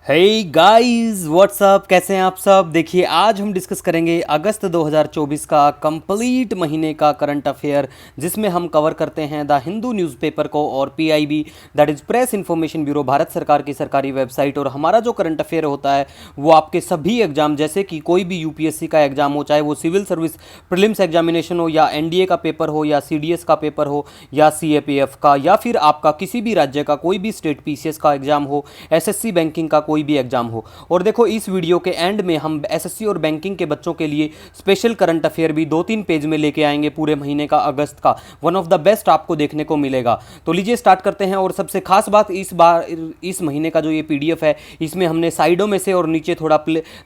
Hey guys what's up, कैसे हैं आप सब। देखिए आज हम डिस्कस करेंगे अगस्त 2024 का कंप्लीट महीने का करंट अफेयर, जिसमें हम कवर करते हैं द हिंदू न्यूज़पेपर को और PIB that is press information bureau, Bharat सरकार की सरकारी वेबसाइट। और हमारा जो करंट अफेयर होता है वो आपके सभी एग्जाम, जैसे कि कोई भी यूपीएससी का एग्जाम हो, चाहे वो सिविल सर्विस प्रीलिम्स एग्जामिनेशन हो या एनडीए का पेपर हो या सीडीएस का पेपर हो या सीएपीएफ का, या फिर आपका किसी भी राज्य का कोई भी स्टेट पीसीएस का एग्जाम हो, एसएससी बैंकिंग का कोई भी एग्जाम हो। और देखो इस वीडियो के एंड में हम एसएससी और बैंकिंग के बच्चों के लिए स्पेशल करंट अफेयर भी 2-3 पेज में लेके आएंगे पूरे महीने का, अगस्त का। वन ऑफ द बेस्ट आपको देखने को मिलेगा। तो लीजिए स्टार्ट करते हैं। और सबसे खास बात इस बार इस महीने का जो ये पीडीएफ है, इसमें हमने साइडों में से और नीचे थोड़ा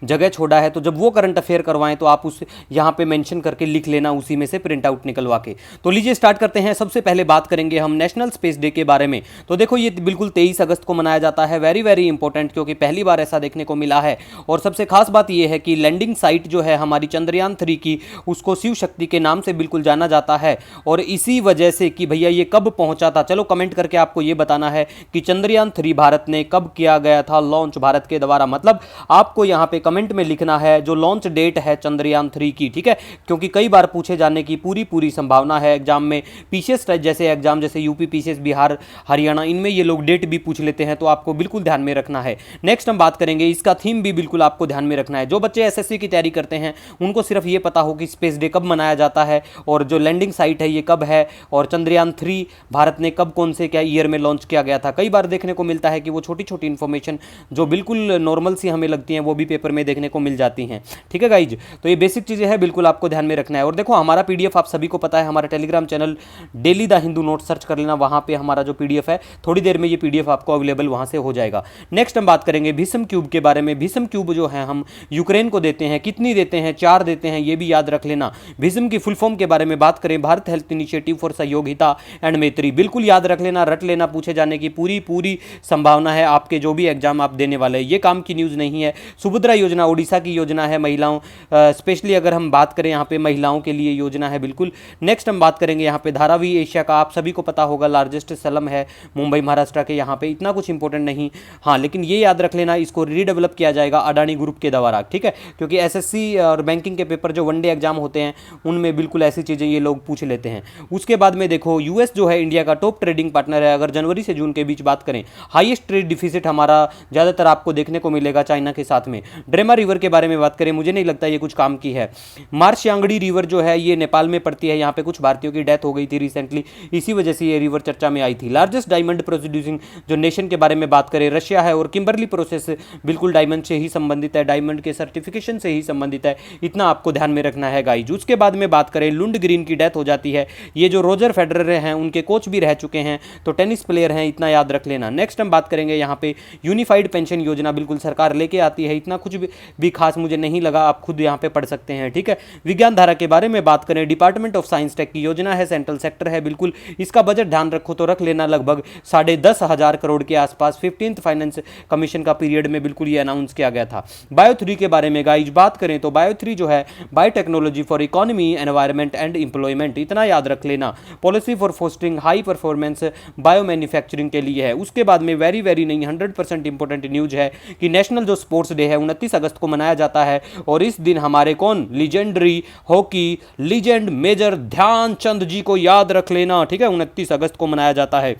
जगह छोड़ा है, तो जब वो करंट अफेयर करवाएं तो आप उस यहाँ पे मेंशन करके लिख लेना, उसी में से प्रिंट आउट निकलवा के। तो लीजिए स्टार्ट करते हैं। सबसे पहले बात करेंगे हम नेशनल स्पेस डे के बारे में। तो देखो ये बिल्कुल 23 अगस्त को मनाया जाता है। वेरी वेरी इंपॉर्टेंट, क्योंकि पहली बार ऐसा देखने को मिला है। और सबसे खास बात यह है कि लैंडिंग साइट जो है हमारी चंद्रयान 3 की, उसको शिव शक्ति के नाम से बिल्कुल जाना जाता है। और इसी वजह से कि भैया ये कब पहुंचा था, चलो कमेंट करके आपको ये बताना है कि चंद्रयान 3 भारत ने कब किया गया था लॉन्च भारत के द्वारा। मतलब आपको यहां पे कमेंट में लिखना है जो लॉन्च डेट है चंद्रयान 3 की, ठीक है। क्योंकि कई बार पूछे जाने की पूरी संभावना है एग्जाम में। पीसीएस जैसे एग्जाम, जैसे यूपी पीसीएस, बिहार, हरियाणा, इनमें ये लोग डेट भी पूछ लेते हैं, तो आपको बिल्कुल ध्यान में रखना है। नेक्स्ट हम बात करेंगे, इसका थीम भी बिल्कुल आपको ध्यान में रखना है। जो बच्चे एसएससी की तैयारी करते हैं उनको सिर्फ ये पता हो कि स्पेस डे कब मनाया जाता है और जो लैंडिंग साइट है ये कब है, और चंद्रयान 3 भारत ने कब, कौन से, क्या ईयर में लॉन्च किया गया था। कई बार देखने को मिलता है कि वो छोटी छोटी इंफॉर्मेशन जो बिल्कुल नॉर्मल सी हमें लगती हैं वो भी पेपर में देखने को मिल जाती हैं, ठीक है गाइज। तो ये बेसिक चीज़ें हैं, बिल्कुल आपको ध्यान में रखना है। और देखो हमारा पीडीएफ आप सभी को पता है, हमारा Telegram channel daily the Hindu note search कर लेना, वहाँ पे हमारा जो पीडीएफ है थोड़ी देर में ये पीडीएफ आपको अवेलेबल वहाँ से हो जाएगा। नेक्स्ट हम बात करेंगे भीष्म क्यूब के बारे में। भीष्म क्यूब जो है हम यूक्रेन को देते हैं। कितनी देते हैं? 4 देते हैं, ये भी याद रख लेना। भीष्म की फुल फॉर्म के बारे में बात करें, Bharat health initiative for सहयोगिता and मैत्री, बिल्कुल याद रख लेना, रट लेना। पूछे जाने की पूरी संभावना है आपके जो भी एग्जाम आप देने वाले हैं। ये काम की न्यूज़ नहीं है। सुभद्रा योजना उड़ीसा की योजना है, महिलाओं स्पेशली अगर हम बात करें यहाँ पे महिलाओं के लिए योजना है बिल्कुल। नेक्स्ट हम बात करेंगे यहाँ पे धारावी एशिया का, आप सभी को पता होगा लार्जेस्ट स्लम है मुंबई महाराष्ट्र के, यहाँ पे इतना कुछ इंपॉर्टेंट नहीं। हाँ लेकिन ये याद रख लेना, इसको रीडेवलप किया जाएगा अडानी ग्रुप के द्वारा, ठीक है। क्योंकि एसएससी और बैंकिंग के पेपर जो वनडे एग्जाम होते हैं उनमें बिल्कुल ऐसी चीज़ें ये लोग पूछ लेते हैं। उसके बाद में देखो यूएस जो है इंडिया का टॉप ट्रेडिंग पार्टनर है। अगर जनवरी से जून के बीच बात करें, हाईएस्ट ट्रेड डिफिसिट हमारा ज़्यादातर आपको देखने को मिलेगा चाइना के साथ में। ड्रेमा रिवर के बारे में बात करें, मुझे नहीं लगता ये कुछ काम की है। मार्शियांगड़ी रिवर जो है ये नेपाल में पड़ती है, यहाँ पे कुछ भारतीयों की डेथ हो गई थी रिसेंटली, इसी वजह से ये रिवर चर्चा में आई थी। लार्जेस्ट डायमंड प्रोड्यूसिंग जो नेशन के बारे में बात करें, रशिया है। और किम्बरली प्रोसेस बिल्कुल डायमंड से ही संबंधित है, डायमंड के सर्टिफिकेशन से ही संबंधित है, इतना आपको ध्यान में रखना है गाइज। उसके बाद में बात करें, लुंड ग्रीन की डेथ हो जाती है। ये जो रोजर फेडरर हैं उनके कोच भी रह चुके हैं, तो टेनिस प्लेयर हैं, इतना याद रख लेना। नेक्स्ट हम बात करेंगे यहाँ पे यूनिफाइड पेंशन योजना, बिल्कुल सरकार लेके आती है, इतना कुछ भी खास मुझे नहीं लगा, आप खुद यहाँ पे पढ़ सकते हैं, ठीक है। विज्ञान धारा के बारे में बात करें, डिपार्टमेंट ऑफ साइंस टेक की योजना है, सेंट्रल सेक्टर है बिल्कुल। इसका बजट ध्यान रखो तो रख लेना, लगभग 10,500 करोड़ के आसपास। 15th फाइनेंस कमीशन का पीरियड में बिल्कुल ये अनाउंस किया गया था। बायो 3 के बारे में गाइज बात करें तो बायो 3 जो है biotechnology for economy, environment and employment, इतना याद रख लेना। Policy for fostering high performance bio manufacturing के लिए है। उसके बाद में वेरी वेरी नहीं 100% इंपॉर्टेंट न्यूज है कि नेशनल जो स्पोर्ट्स डे है 29 अगस्त को मनाया जाता है। और इस दिन हमारे कौन, legendary hockey legend major Dhyanchand ji को याद रख लेना, ठीक है। 29 अगस्त को मनाया जाता है।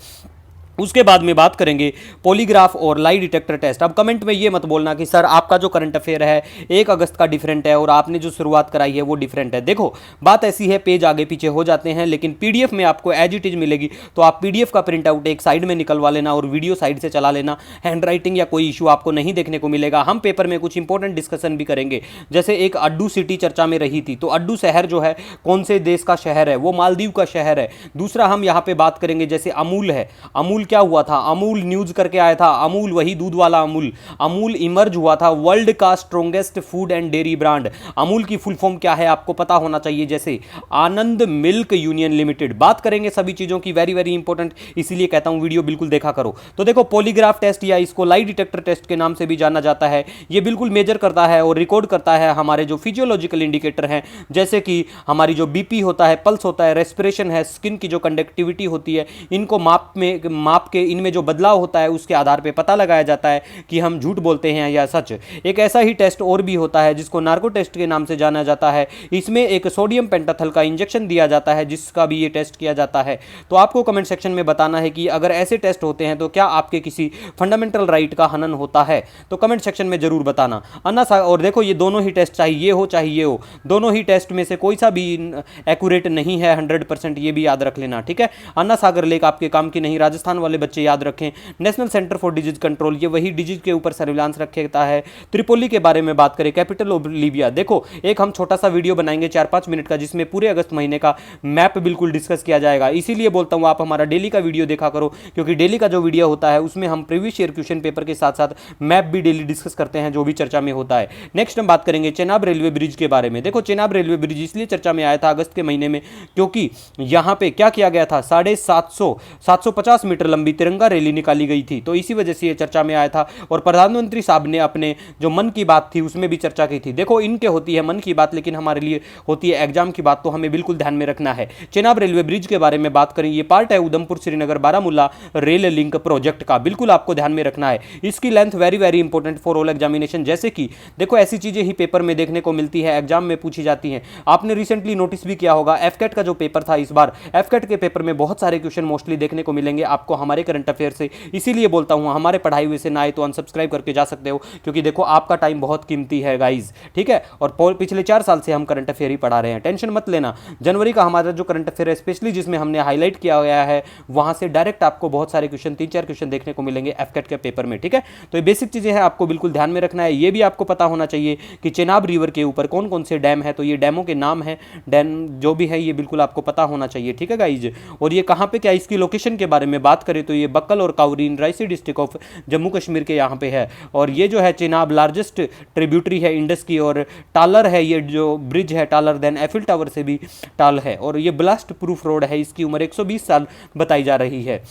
उसके बाद में बात करेंगे पॉलीग्राफ और लाई डिटेक्टर टेस्ट। अब कमेंट में ये मत बोलना कि सर आपका जो करंट अफेयर है 1 अगस्त का डिफरेंट है और आपने जो शुरुआत कराई है वो डिफरेंट है। देखो बात ऐसी है, पेज आगे पीछे हो जाते हैं, लेकिन पीडीएफ में आपको एज इट इज मिलेगी। तो आप पीडीएफ का प्रिंट आउट एक साइड में निकलवा लेना और वीडियो साइड से चला लेना। हैंड राइटिंग या कोई इशू आपको नहीं देखने को मिलेगा। हम पेपर में कुछ इंपॉर्टेंट डिस्कशन भी करेंगे, जैसे एक अड्डू सिटी चर्चा में रही थी, तो अड्डू शहर जो है कौन से देश का शहर है, वो मालदीव का शहर है। दूसरा हम यहाँ पे बात करेंगे, जैसे अमूल है, अमूल क्या हुआ था, अमूल न्यूज करके आया था, अमूल वही दूध वाला अमूल, अमूल इमर्ज हुआ था वर्ल्ड का strongest food and dairy brand. Amul की फुल फॉर्म क्या है आपको पता होना चाहिए, जैसे आनंद मिल्क यूनियन लिमिटेड। बात करेंगे सभी चीजों की, वेरी वेरी इंपॉर्टेंट, इसीलिए कहता हूं वीडियो बिल्कुल देखा करो। तो देखो पॉलीग्राफ टेस्ट या इसको लाई डिटेक्टर टेस्ट के नाम से भी जाना जाता है, ये बिल्कुल मेजर करता है और रिकॉर्ड करता है हमारे जो फिजियोलॉजिकल इंडिकेटर हैं, जैसे कि हमारी जो बीपी होता है, पल्स होता है, रेस्पिरेशन है, स्किन की जो कंडक्टिविटी होती है, इनको माप के इनमें जो बदलाव होता है उसके आधार पर पता लगाया जाता है कि हम झूठ बोलते हैं या सच। एक ऐसा ही टेस्ट और भी होता है जिसको नार्को टेस्ट के नाम से जाना जाता है। इसमें एक सोडियम पेंटाथल का इंजेक्शन दिया जाता है जिसका भी ये टेस्ट किया जाता है। तो आपको कमेंट सेक्शन में बताना है कि अगर ऐसे टेस्ट होते हैं तो क्या आपके किसी फंडामेंटल राइट का हनन होता है, तो कमेंट सेक्शन में जरूर बताना। और देखो ये दोनों ही टेस्ट चाहे ये हो, दोनों ही टेस्ट में से कोई सा भी एक्यूरेट नहीं है 100%, ये भी याद रख लेना, ठीक है। अन्ना सागर लेक आपके काम की नहीं। राजस्थान वाले बच्चे याद रखें। National centre for disease control, ये वही डिजीज के ऊपर सर्विलांस रखता है। त्रिपोली के बारे में बात करें, कैपिटल ऑफ लीबिया, देखो एक हम छोटा सा वीडियो बनाएंगे 4-5 मिनट का जिसमें पूरे अगस्त महीने का मैप बिल्कुल डिस्कस किया जाएगा। इसीलिए बोलता हूं आप हमारा डेली का वीडियो देखा करो, क्योंकि डेली का जो वीडियो होता है उसमें हम प्रीवियस ईयर क्वेश्चन पेपर के साथ साथ मैप भी डेली डिस्कस करते हैं जो भी चर्चा में होता है। नेक्स्ट हम बात करेंगे चेनाब रेलवे ब्रिज के बारे में। देखो चेनाब रेलवे ब्रिज इसलिए चर्चा में आया था अगस्त के महीने में क्योंकि यहां पे क्या किया गया था, 750 मीटर लंबी तिरंगा रैली निकाली गई थी, तो इसी वजह से यह चर्चा में आया था। और प्रधानमंत्री साहब ने अपने जो मन की बात थी उसमें भी चर्चा की थी। देखो इनके होती है मन की बात, लेकिन हमारे लिए होती है एग्जाम की बात, तो हमें बिल्कुल ध्यान में रखना है। चेनाब रेलवे ब्रिज के बारे में बात करें, ये पार्ट है Udhampur Srinagar Baramulla rail link project का, बिल्कुल आपको ध्यान में रखना है। इसकी length very very important for all examination, जैसे कि देखो ऐसी चीजें ही पेपर में देखने को मिलती है, एग्जाम में पूछी जाती हैं। आपने रिसेंटली नोटिस भी किया होगा एफकेट का जो पेपर था, इस बार एफकेट के पेपर में बहुत सारे क्वेश्चन मोस्टली देखने को मिलेंगे आपको हमारे करंट अफेयर से। इसीलिए बोलता हूं हमारे पढ़ाई हुए से ना आए तो अनसब्सक्राइब करके जा सकते हो, क्योंकि देखो आपका टाइम बहुत कीमती है गाइज, ठीक है। और पिछले 4 साल से हम करंट अफेयर ही पढ़ा रहे हैं, टेंशन मत लेना। जनवरी का हमारा जो करंट अफेयर है स्पेशली जिसमें हमने हाईलाइट किया गया है, वहां से डायरेक्ट आपको बहुत सारे क्वेश्चन 3-4 क्वेश्चन देखने को मिलेंगे एफकेट के पेपर में, ठीक है। तो ये बेसिक चीजें हैं, आपको बिल्कुल ध्यान में रखना है। ये भी आपको पता होना चाहिए कि चेनाब रिवर के ऊपर कौन कौन से डैम है, तो ये डैमों के नाम है, डैम जो भी है ये बिल्कुल आपको पता होना चाहिए, ठीक है गाइज। और ये कहां पे, क्या इसकी लोकेशन के बारे में बात करें तो ये बक्कल और काउरीन रायसी डिस्ट्रिक्ट ऑफ जम्मू कश्मीर के यहाँ पे है। और ये जो है चेनाब लार्जेस्ट ट्रिब्यूटरी है इंडस की, और टालर है ये जो ब्रिज है, टालर देन एफिल टावर से भी टाल है। और ये ब्लास्ट प्रूफ रोड है, इसकी उम्र 120 साल बताई जा रही है।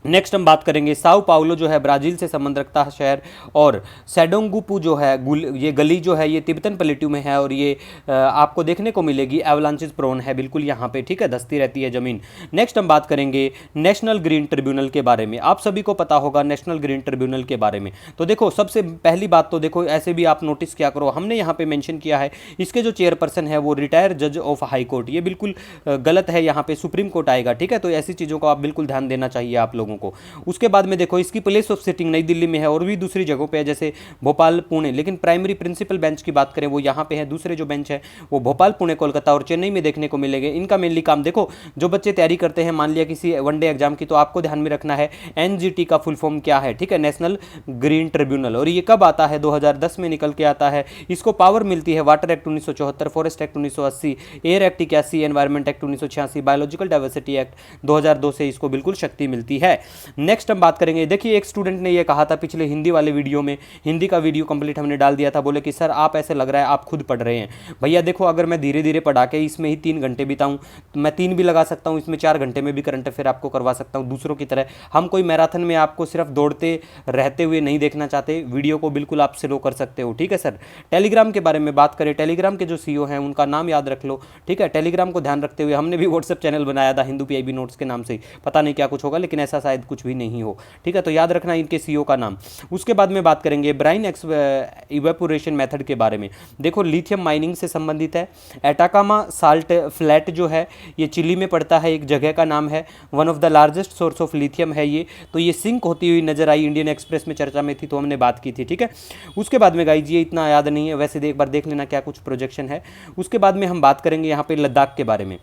नेक्स्ट हम बात करेंगे साओ पाउलो जो है ब्राजील से संबंध रखता है शहर, और सेडोंगुपू जो है ये गली जो है ये तिब्बतन प्लेट्यू में है, और ये आपको देखने को मिलेगी एवलांचेस प्रोन है बिल्कुल यहाँ पे, ठीक है, धंसती रहती है ज़मीन। नेक्स्ट हम बात करेंगे नेशनल ग्रीन ट्रिब्यूनल के बारे में। आप सभी को पता होगा नेशनल ग्रीन ट्रिब्यूनल के बारे में। तो देखो सबसे पहली बात तो देखो ऐसे भी आप नोटिस किया करो, हमने यहाँ पे मेंशन किया है इसके जो चेयरपर्सन है वो रिटायर जज ऑफ हाई कोर्ट, ये बिल्कुल गलत है, यहाँ पे सुप्रीम कोर्ट आएगा, ठीक है। तो ऐसी चीज़ों को आप बिल्कुल ध्यान देना चाहिए आप लोगों को। उसके बाद में देखो इसकी प्लेस ऑफ सिटिंग नई दिल्ली में है और भी दूसरी जगहों पे है जैसे भोपाल पुणे, लेकिन प्राइमरी प्रिंसिपल बेंच की बात करें वो यहाँ पे है। दूसरे जो बेंच है वो भोपाल पुणे कोलकाता और चेन्नई में देखने को मिलेंगे। इनका मेनली काम देखो जो बच्चे तैयारी करते हैं मान लिया किसी वनडे एग्जाम की, तो आपको ध्यान में रखना है एनजीटी का फुल फॉर्म क्या है, ठीक है, नेशनल ग्रीन ट्रिब्यूनल। और ये कब आता है, 2010 में निकल के आता है। इसको पावर मिलती है water act 1974, forest act 1980, air act 81, environment act 1986, biological diversity act 2002 से इसको बिल्कुल शक्ति मिलती है। नेक्स्ट हम बात करेंगे, देखिए एक स्टूडेंट ने ये कहा था पिछले हिंदी वाले वीडियो में, हिंदी का वीडियो कंप्लीट हमने डाल दिया था, बोले कि सर आप ऐसे लग रहा है आप खुद पढ़ रहे हैं। भैया देखो अगर मैं धीरे धीरे पढ़ा के इसमें ही 3 घंटे बिताऊं तो मैं 3 भी लगा सकता हूं, इसमें 4 घंटे में भी करंट अफेयर आपको करवा सकता हूं दूसरों की तरह। हम कोई मैराथन में आपको सिर्फ दौड़ते रहते हुए नहीं देखना चाहते, वीडियो को बिल्कुल आप स्लो कर सकते हो, ठीक है सर। टेलीग्राम के बारे में बात करें, टेलीग्राम के जो सीईओ हैं उनका नाम याद रख लो, ठीक है। टेलीग्राम को ध्यान रखते हुए हमने भी व्हाट्सएप चैनल बनाया था हिंदू पीआईबी नोट्स के नाम से, पता नहीं क्या कुछ होगा लेकिन ऐसा शायद कुछ भी नहीं हो, ठीक है। तो याद रखना इनके सीईओ का नाम। उसके बाद में बात करेंगे ब्राइन इवेपोरेशन मेथड के बारे में। देखो लिथियम माइनिंग से संबंधित है। एटाकामा साल्ट फ्लैट जो है ये चिली में पड़ता है, एक जगह का नाम है, one of the largest source of lithium है ये। तो ये सिंक होती हुई नजर आई, इंडियन एक्सप्रेस में चर्चा में थी तो हमने बात की थी, ठीक है। उसके बाद में गाइज ये इतना याद नहीं है, वैसे एक बार देख लेना क्या कुछ प्रोजेक्शन है। उसके बाद में हम बात करेंगे यहाँ पे लद्दाख के बारे में।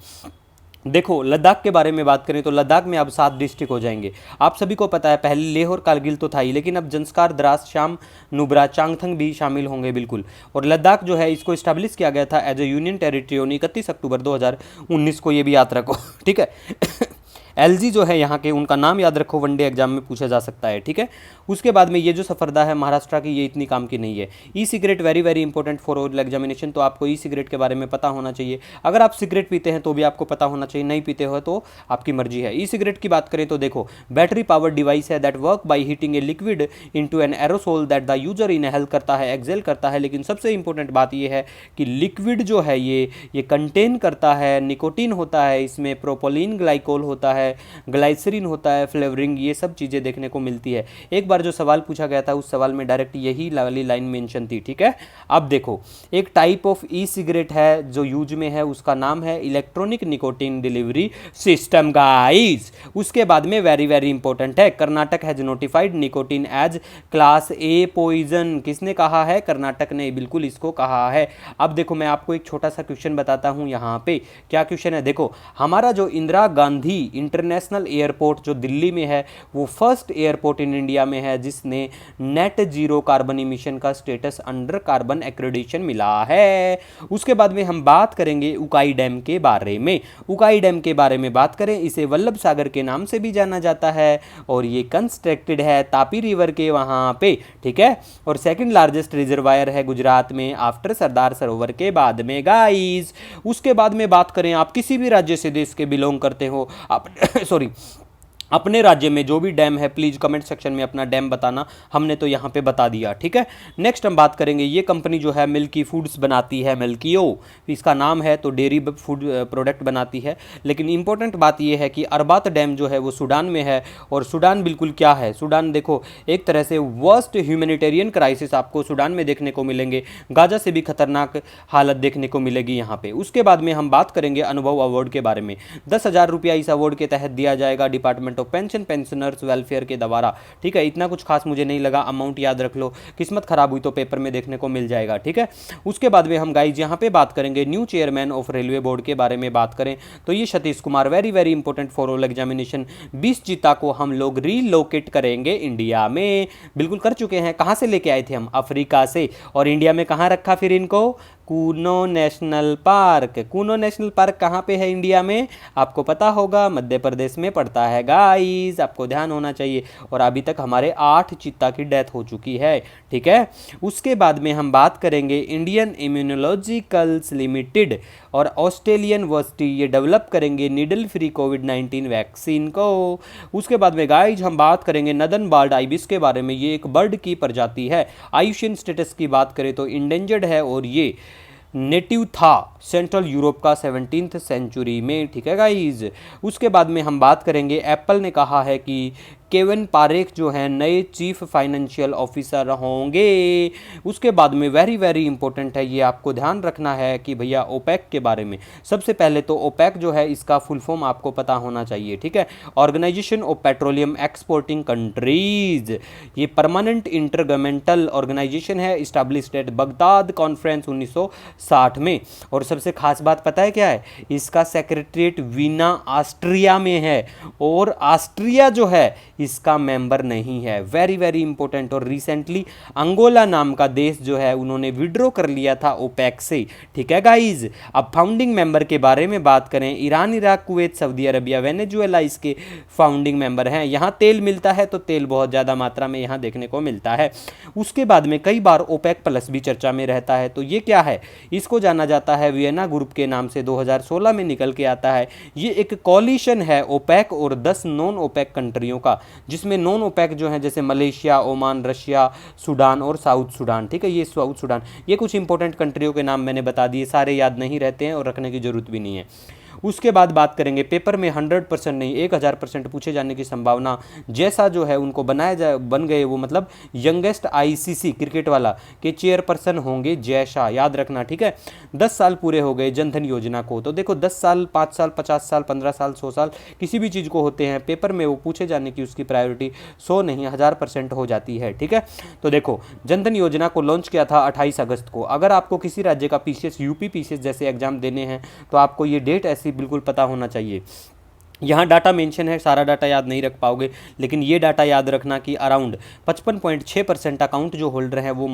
देखो लद्दाख के बारे में बात करें तो लद्दाख में अब 7 डिस्ट्रिक्ट हो जाएंगे। आप सभी को पता है पहले लेह और कारगिल तो था ही, लेकिन अब जंस्कार, द्रास, शाम, नुब्रा, चांगथंग भी शामिल होंगे बिल्कुल। और लद्दाख जो है इसको इस्टेब्लिश किया गया था as a union territory on 31 October 2019 को, ये भी याद रखो, ठीक है। एलजी जो है यहाँ के, उनका नाम याद रखो, वनडे एग्जाम में पूछा जा सकता है, ठीक है। उसके बाद में ये जो सफरदा है महाराष्ट्र की, ये इतनी काम की नहीं है। E cigarette very very important for oral examination, तो आपको ई सिगरेट के बारे में पता होना चाहिए। अगर आप सिगरेट पीते हैं तो भी आपको पता होना चाहिए, नहीं पीते हो तो आपकी मर्जी है। ई सिगरेट की बात करें तो देखो बैटरी पावर्ड डिवाइस है that work by heating a liquid into an aerosol that the user inhale करता है, एक्सेल करता है। लेकिन सबसे इंपॉर्टेंट बात ये है कि लिक्विड जो है ये कंटेन करता है निकोटीन होता है, इसमें प्रोपोलिन ग्लाइकोल होता है, है, ग्लाइसरीन होता है, फ्लेवरिंग, ये सब चीज़ें देखने को मिलती है। एक बार जो सवाल पूछा गया था उस सवाल में डायरेक्ट यही वाली लाइन मेंशन थी, ठीक है। अब देखो, एक टाइप ऑफ ई सिगरेट है जो यूज में है, उसका नाम है electronic nicotine delivery system guys. उसके बाद में वेरी वेरी इंपॉर्टेंट है, Karnataka has notified nicotine as class A poison. किसने कहा है? कर्नाटक ने बिल्कुल इसको कहा है। अब देखो, मैं आपको एक छोटा सा क्वेश्चन बताता हूं यहाँ पे। क्या क्वेश्चन है? देखो, हमारा जो इंदिरा गांधी इंटरनेशनल एयरपोर्ट जो दिल्ली में है, वो फर्स्ट एयरपोर्ट इन इंडिया में है जिसने नेट जीरो कार्बन इमिशन का स्टेटस अंडर कार्बन एक्रेडिटेशन मिला है। उसके बाद में हम बात करेंगे उकाई डैम के बारे में। उकाई डैम के बारे में बात करें, इसे वल्लभ सागर के नाम से भी जाना जाता है और ये कंस्ट्रक्टेड है तापी रिवर के वहां पे, ठीक है। और सेकंड लार्जेस्ट रिजर्वायर है गुजरात में आफ्टर सरदार सरोवर के बाद में गाइस। उसके बाद में बात करें, आप किसी भी राज्य से देश के बिलोंग करते हो, आप सॉरी अपने राज्य में जो भी डैम है प्लीज कमेंट सेक्शन में अपना डैम बताना, हमने तो यहाँ पे बता दिया, ठीक है। नेक्स्ट हम बात करेंगे, ये कंपनी जो है मिल्की फूड्स बनाती है, मिल्कीओ इसका नाम है, तो डेयरी फूड प्रोडक्ट बनाती है। लेकिन इंपॉर्टेंट बात ये है कि अरबात डैम जो है वो सूडान में है, और सूडान बिल्कुल क्या है, सूडान देखो एक तरह से वर्स्ट ह्यूमैनिटेरियन क्राइसिस आपको सूडान में देखने को मिलेंगे, गाजा से भी खतरनाक हालत देखने को मिलेगी यहाँ पे। उसके बाद में हम बात करेंगे अनुभव अवार्ड के बारे में। 10,000 रुपया इस अवार्ड के तहत दिया जाएगा department of pension pensioners welfare के द्वारा, ठीक है। इतना कुछ खास मुझे नहीं लगा, अमाउंट याद रख लो, किस्मत खराब हुई तो पेपर में देखने को मिल जाएगा, ठीक है। उसके बाद में हम गाइज यहाँ पे बात करेंगे new chairman of railway board के बारे में बात करें तो ये Satish Kumar, very very important for all examination. 20 चीता को हम लोग रीलोकेट करेंगे इंडिया में, बिल्कुल कर चुके हैं। कहाँ से लेके आए थे हम? अफ्रीका से। और इंडिया में कहाँ रखा फिर इनको? Kuno national park. Kuno national park कहाँ पे है इंडिया में? आपको पता होगा, मध्य प्रदेश में पड़ता है गाइस, आपको ध्यान होना चाहिए। और अभी तक हमारे 8 चीता की डेथ हो चुकी है, ठीक है। उसके बाद में हम बात करेंगे इंडियन इम्यूनोलॉजिकल्स लिमिटेड और ऑस्ट्रेलियन वर्सिटी, ये डेवलप करेंगे नीडल फ्री कोविड-19 वैक्सीन को। उसके बाद में गाइज हम बात करेंगे नदन बार्ड आइबिस के बारे में। ये एक बर्ड की प्रजाति है, आयुष्यन स्टेटस की बात करें तो इंडेंजर्ड है और ये नेटिव था सेंट्रल यूरोप का 17th सेंचुरी में, ठीक है गाइज। उसके बाद में हम बात करेंगे, एप्पल ने कहा है कि केविन पारेख जो हैं नए चीफ फाइनेंशियल ऑफिसर होंगे। उसके बाद में वेरी वेरी इंपॉर्टेंट है, ये आपको ध्यान रखना है कि भैया ओपेक के बारे में। सबसे पहले तो ओपेक जो है इसका फुल फॉर्म आपको पता होना चाहिए, ठीक है। Organisation of petroleum exporting countries, ये परमानेंट इंटरगवर्नमेंटल ऑर्गेनाइजेशन है, इस्टेब्लिश्ड एट बगदाद कॉन्फ्रेंस 1960 में। और सबसे खास बात पता है क्या है? इसका सेक्रेटरीट वीना ऑस्ट्रिया में है और ऑस्ट्रिया जो है इसका मेंबर नहीं है, वेरी वेरी इंपॉर्टेंट। और रिसेंटली अंगोला नाम का देश जो है उन्होंने विड्रॉ कर लिया था ओपेक से, ठीक है गाइज। अब फाउंडिंग मेंबर के बारे में बात करें, Iran, Iraq, Kuwait, Saudi Arabia, Venezuela इसके फाउंडिंग मेंबर हैं। यहाँ तेल मिलता है तो तेल बहुत ज़्यादा मात्रा में यहाँ देखने को मिलता है। उसके बाद में कई बार ओपेक प्लस भी चर्चा में रहता है, तो ये क्या है? इसको जाना जाता है वियना ग्रुप के नाम से, 2016 में निकल के आता है। ये एक कॉलिशन है ओपेक और 10 नॉन ओपेक कंट्रियों का, जिसमें नॉन ओपेक जो है जैसे मलेशिया, ओमान, रशिया, सूडान और साउथ सूडान, ठीक है। ये साउथ सूडान, ये कुछ इंपॉर्टेंट कंट्रियों के नाम मैंने बता दिए, सारे याद नहीं रहते हैं और रखने की जरूरत भी नहीं है। उसके बाद बात करेंगे, पेपर में 100% नहीं 1000% पूछे जाने की संभावना जैसा जो है उनको बन गए वो, मतलब यंगेस्ट आईसीसी क्रिकेट वाला के चेयरपर्सन होंगे जय शाह, याद रखना, ठीक है। 10 साल पूरे हो गए जनधन योजना को, तो देखो 10 साल, 5 साल, 50 साल, 15 साल, 100 साल किसी भी चीज़ को होते हैं, पेपर में वो पूछे जाने की उसकी प्रायोरिटी 100 नहीं 1000% हो जाती है, ठीक है। तो देखो जनधन योजना को लॉन्च किया था 28 अगस्त को। अगर आपको किसी राज्य का पीसीएस, यूपी पीसीएस जैसे एग्जाम देने हैं तो आपको ये डेट ऐसी बिल्कुल पता होना चाहिए। यहाँ डाटा मेंशन है, सारा डाटा याद नहीं रख पाओगे, लेकिन ये डाटा याद रखना कि अराउंड 55.6% अकाउंट जो होल्डर हैं वो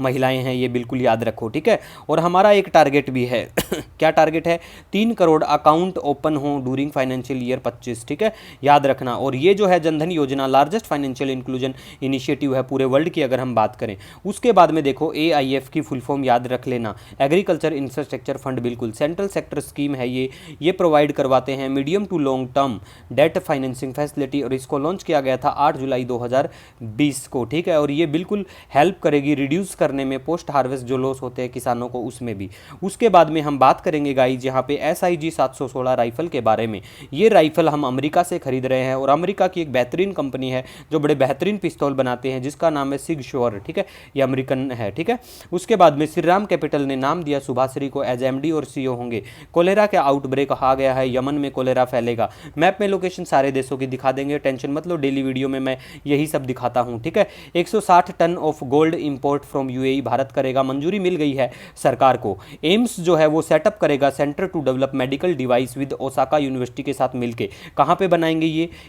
महिलाएं हैं, ये बिल्कुल याद रखो, ठीक है। और हमारा एक टारगेट भी है क्या टारगेट है? 3 करोड़ अकाउंट ओपन हो ड्यूरिंग फाइनेंशियल ईयर 25, ठीक है, याद रखना। और ये जो है जनधन योजना लार्जेस्ट फाइनेंशियल इंक्लूजन इनिशिएटिव है पूरे वर्ल्ड की अगर हम बात करें। उसके बाद में देखो AIF की फुल फॉर्म याद रख लेना, एग्रीकल्चर इंफ्रास्ट्रक्चर फंड, बिल्कुल सेंट्रल सेक्टर स्कीम है ये प्रोवाइड करवाते हैं medium to long long term debt financing facility, और इसको लॉन्च किया गया था 8 जुलाई 2020 को, ठीक है। और ये बिल्कुल हेल्प करेगी रिड्यूस करने में पोस्ट हार्वेस्ट जो लॉस होते हैं किसानों को, उसमें भी। उसके बाद में हम बात करेंगे गाइज यहाँ पे SIG 716 राइफल के बारे में। ये राइफल हम अमेरिका से खरीद रहे हैं, और अमेरिका की एक बेहतरीन कंपनी है जो बड़े बेहतरीन पिस्तौल बनाते हैं, जिसका नाम है सिग श्योर, ठीक है। ये अमेरिकन है, ठीक है। उसके बाद में श्री राम कैपिटल ने नाम दिया सुभाश्री को एज MD और CEO होंगे। कोलेरा का आउटब्रेक आ गया है, यमन में कोलेरा फैलेगा। मैप में लोकेशन सारे देशों की दिखा देंगे, टेंशन मत लो, डेली वीडियो में मैं यही सब दिखाता हूं, ठीक है। 160 tonne of gold import from UAE Bharat करेगा, मंजूरी मिल गई है सरकार को। एम्स जो है वो सेटअप करेगा centre to develop medical device with Osaka University के साथ मिलके। कहां पे बनाएंगे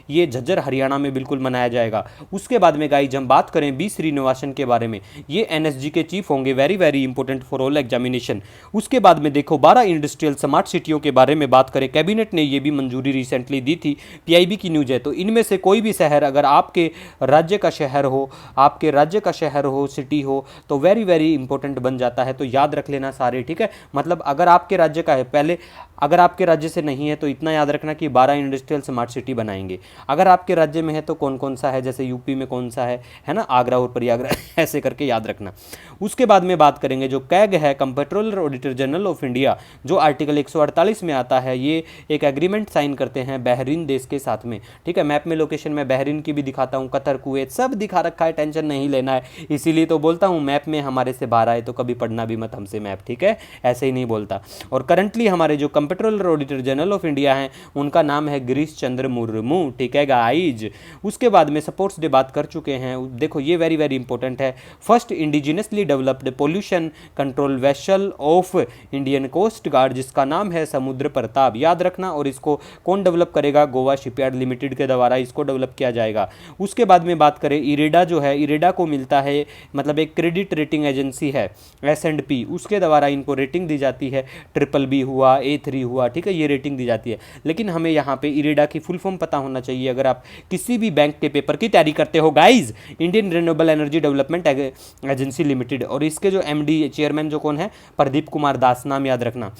ये झज्जर हरियाणा में बिल्कुल मनाया जाएगा। उसके बाद में गाइस हम बात करें बी श्रीनिवासन के बारे में, ये NSG के चीफ होंगे, very very important for all examination. उसके बाद में देखो 12 इंडस्ट्रियल स्मार्ट सिटियों के बारे में बात करें, कैबिनेट ने ये भी मंजूरी रिसेंटली दी थी, PIB की न्यूज है। तो इनमें से कोई भी शहर अगर आपके राज्य का शहर हो, सिटी हो, तो वेरी वेरी इंपॉर्टेंट बन जाता है। तो याद रख लेना सारे, ठीक है। मतलब अगर आपके राज्य का है, पहले अगर आपके राज्य से नहीं है तो इतना याद रखना कि 12 इंडस्ट्रियल स्मार्ट सिटी बनाएंगे। अगर आपके राज्य में है तो कौन कौन सा है, जैसे यूपी में कौन सा है ना, आगरा और प्रयागराज ऐसे करके याद रखना। उसके बाद में बात करेंगे जो कैग है, comptroller auditor general of India, जो आर्टिकल 148 में आता है, ये एक एग्रीमेंट साइन करते हैं बहरीन देश के साथ में, ठीक है। मैप में लोकेशन मैं बहरीन की भी दिखाता हूँ, कतर, कुवैत सब दिखा रखा है, टेंशन नहीं लेना है। इसीलिए तो बोलता हूँ मैप में हमारे से बाहर आए तो कभी पढ़ना भी मत हमसे मैप, ठीक है, ऐसे ही नहीं बोलता। और करंटली हमारे जो comptroller auditor general of India हैं उनका नाम है गिरीश चंद्र मुर्मू, ठीक है गाइज। उसके बाद में स्पोर्ट्स डे बात कर चुके हैं, देखो ये वेरी वेरी इंपॉर्टेंट है। First indigenously developed pollution control vessel of Indian Coast Guard, जिसका नाम है समुद्र प्रताप, याद रखना। और इसको कौन डेवलप करेगा, गोवा शिपयार्ड लिमिटेड के द्वारा इसको डेवलप किया जाएगा। उसके बाद में बात करें इरेडा जो है, इरेडा को मिलता है मतलब एक क्रेडिट रेटिंग एजेंसी है S&P, उसके द्वारा इनको रेटिंग दी जाती है, BBB हुआ, A3 हुआ, ठीक है, ये रेटिंग दी जाती है। लेकिन हमें यहाँ पे इरेडा की फुल फॉर्म पता होना चाहिए अगर आप किसी भी बैंक के पेपर की तैयारी करते हो guys, Indian renewable energy development agency limited. और इसके जो MD चेयरमैन जो कौन है, प्रदीप कुमार दास, नाम याद रखना।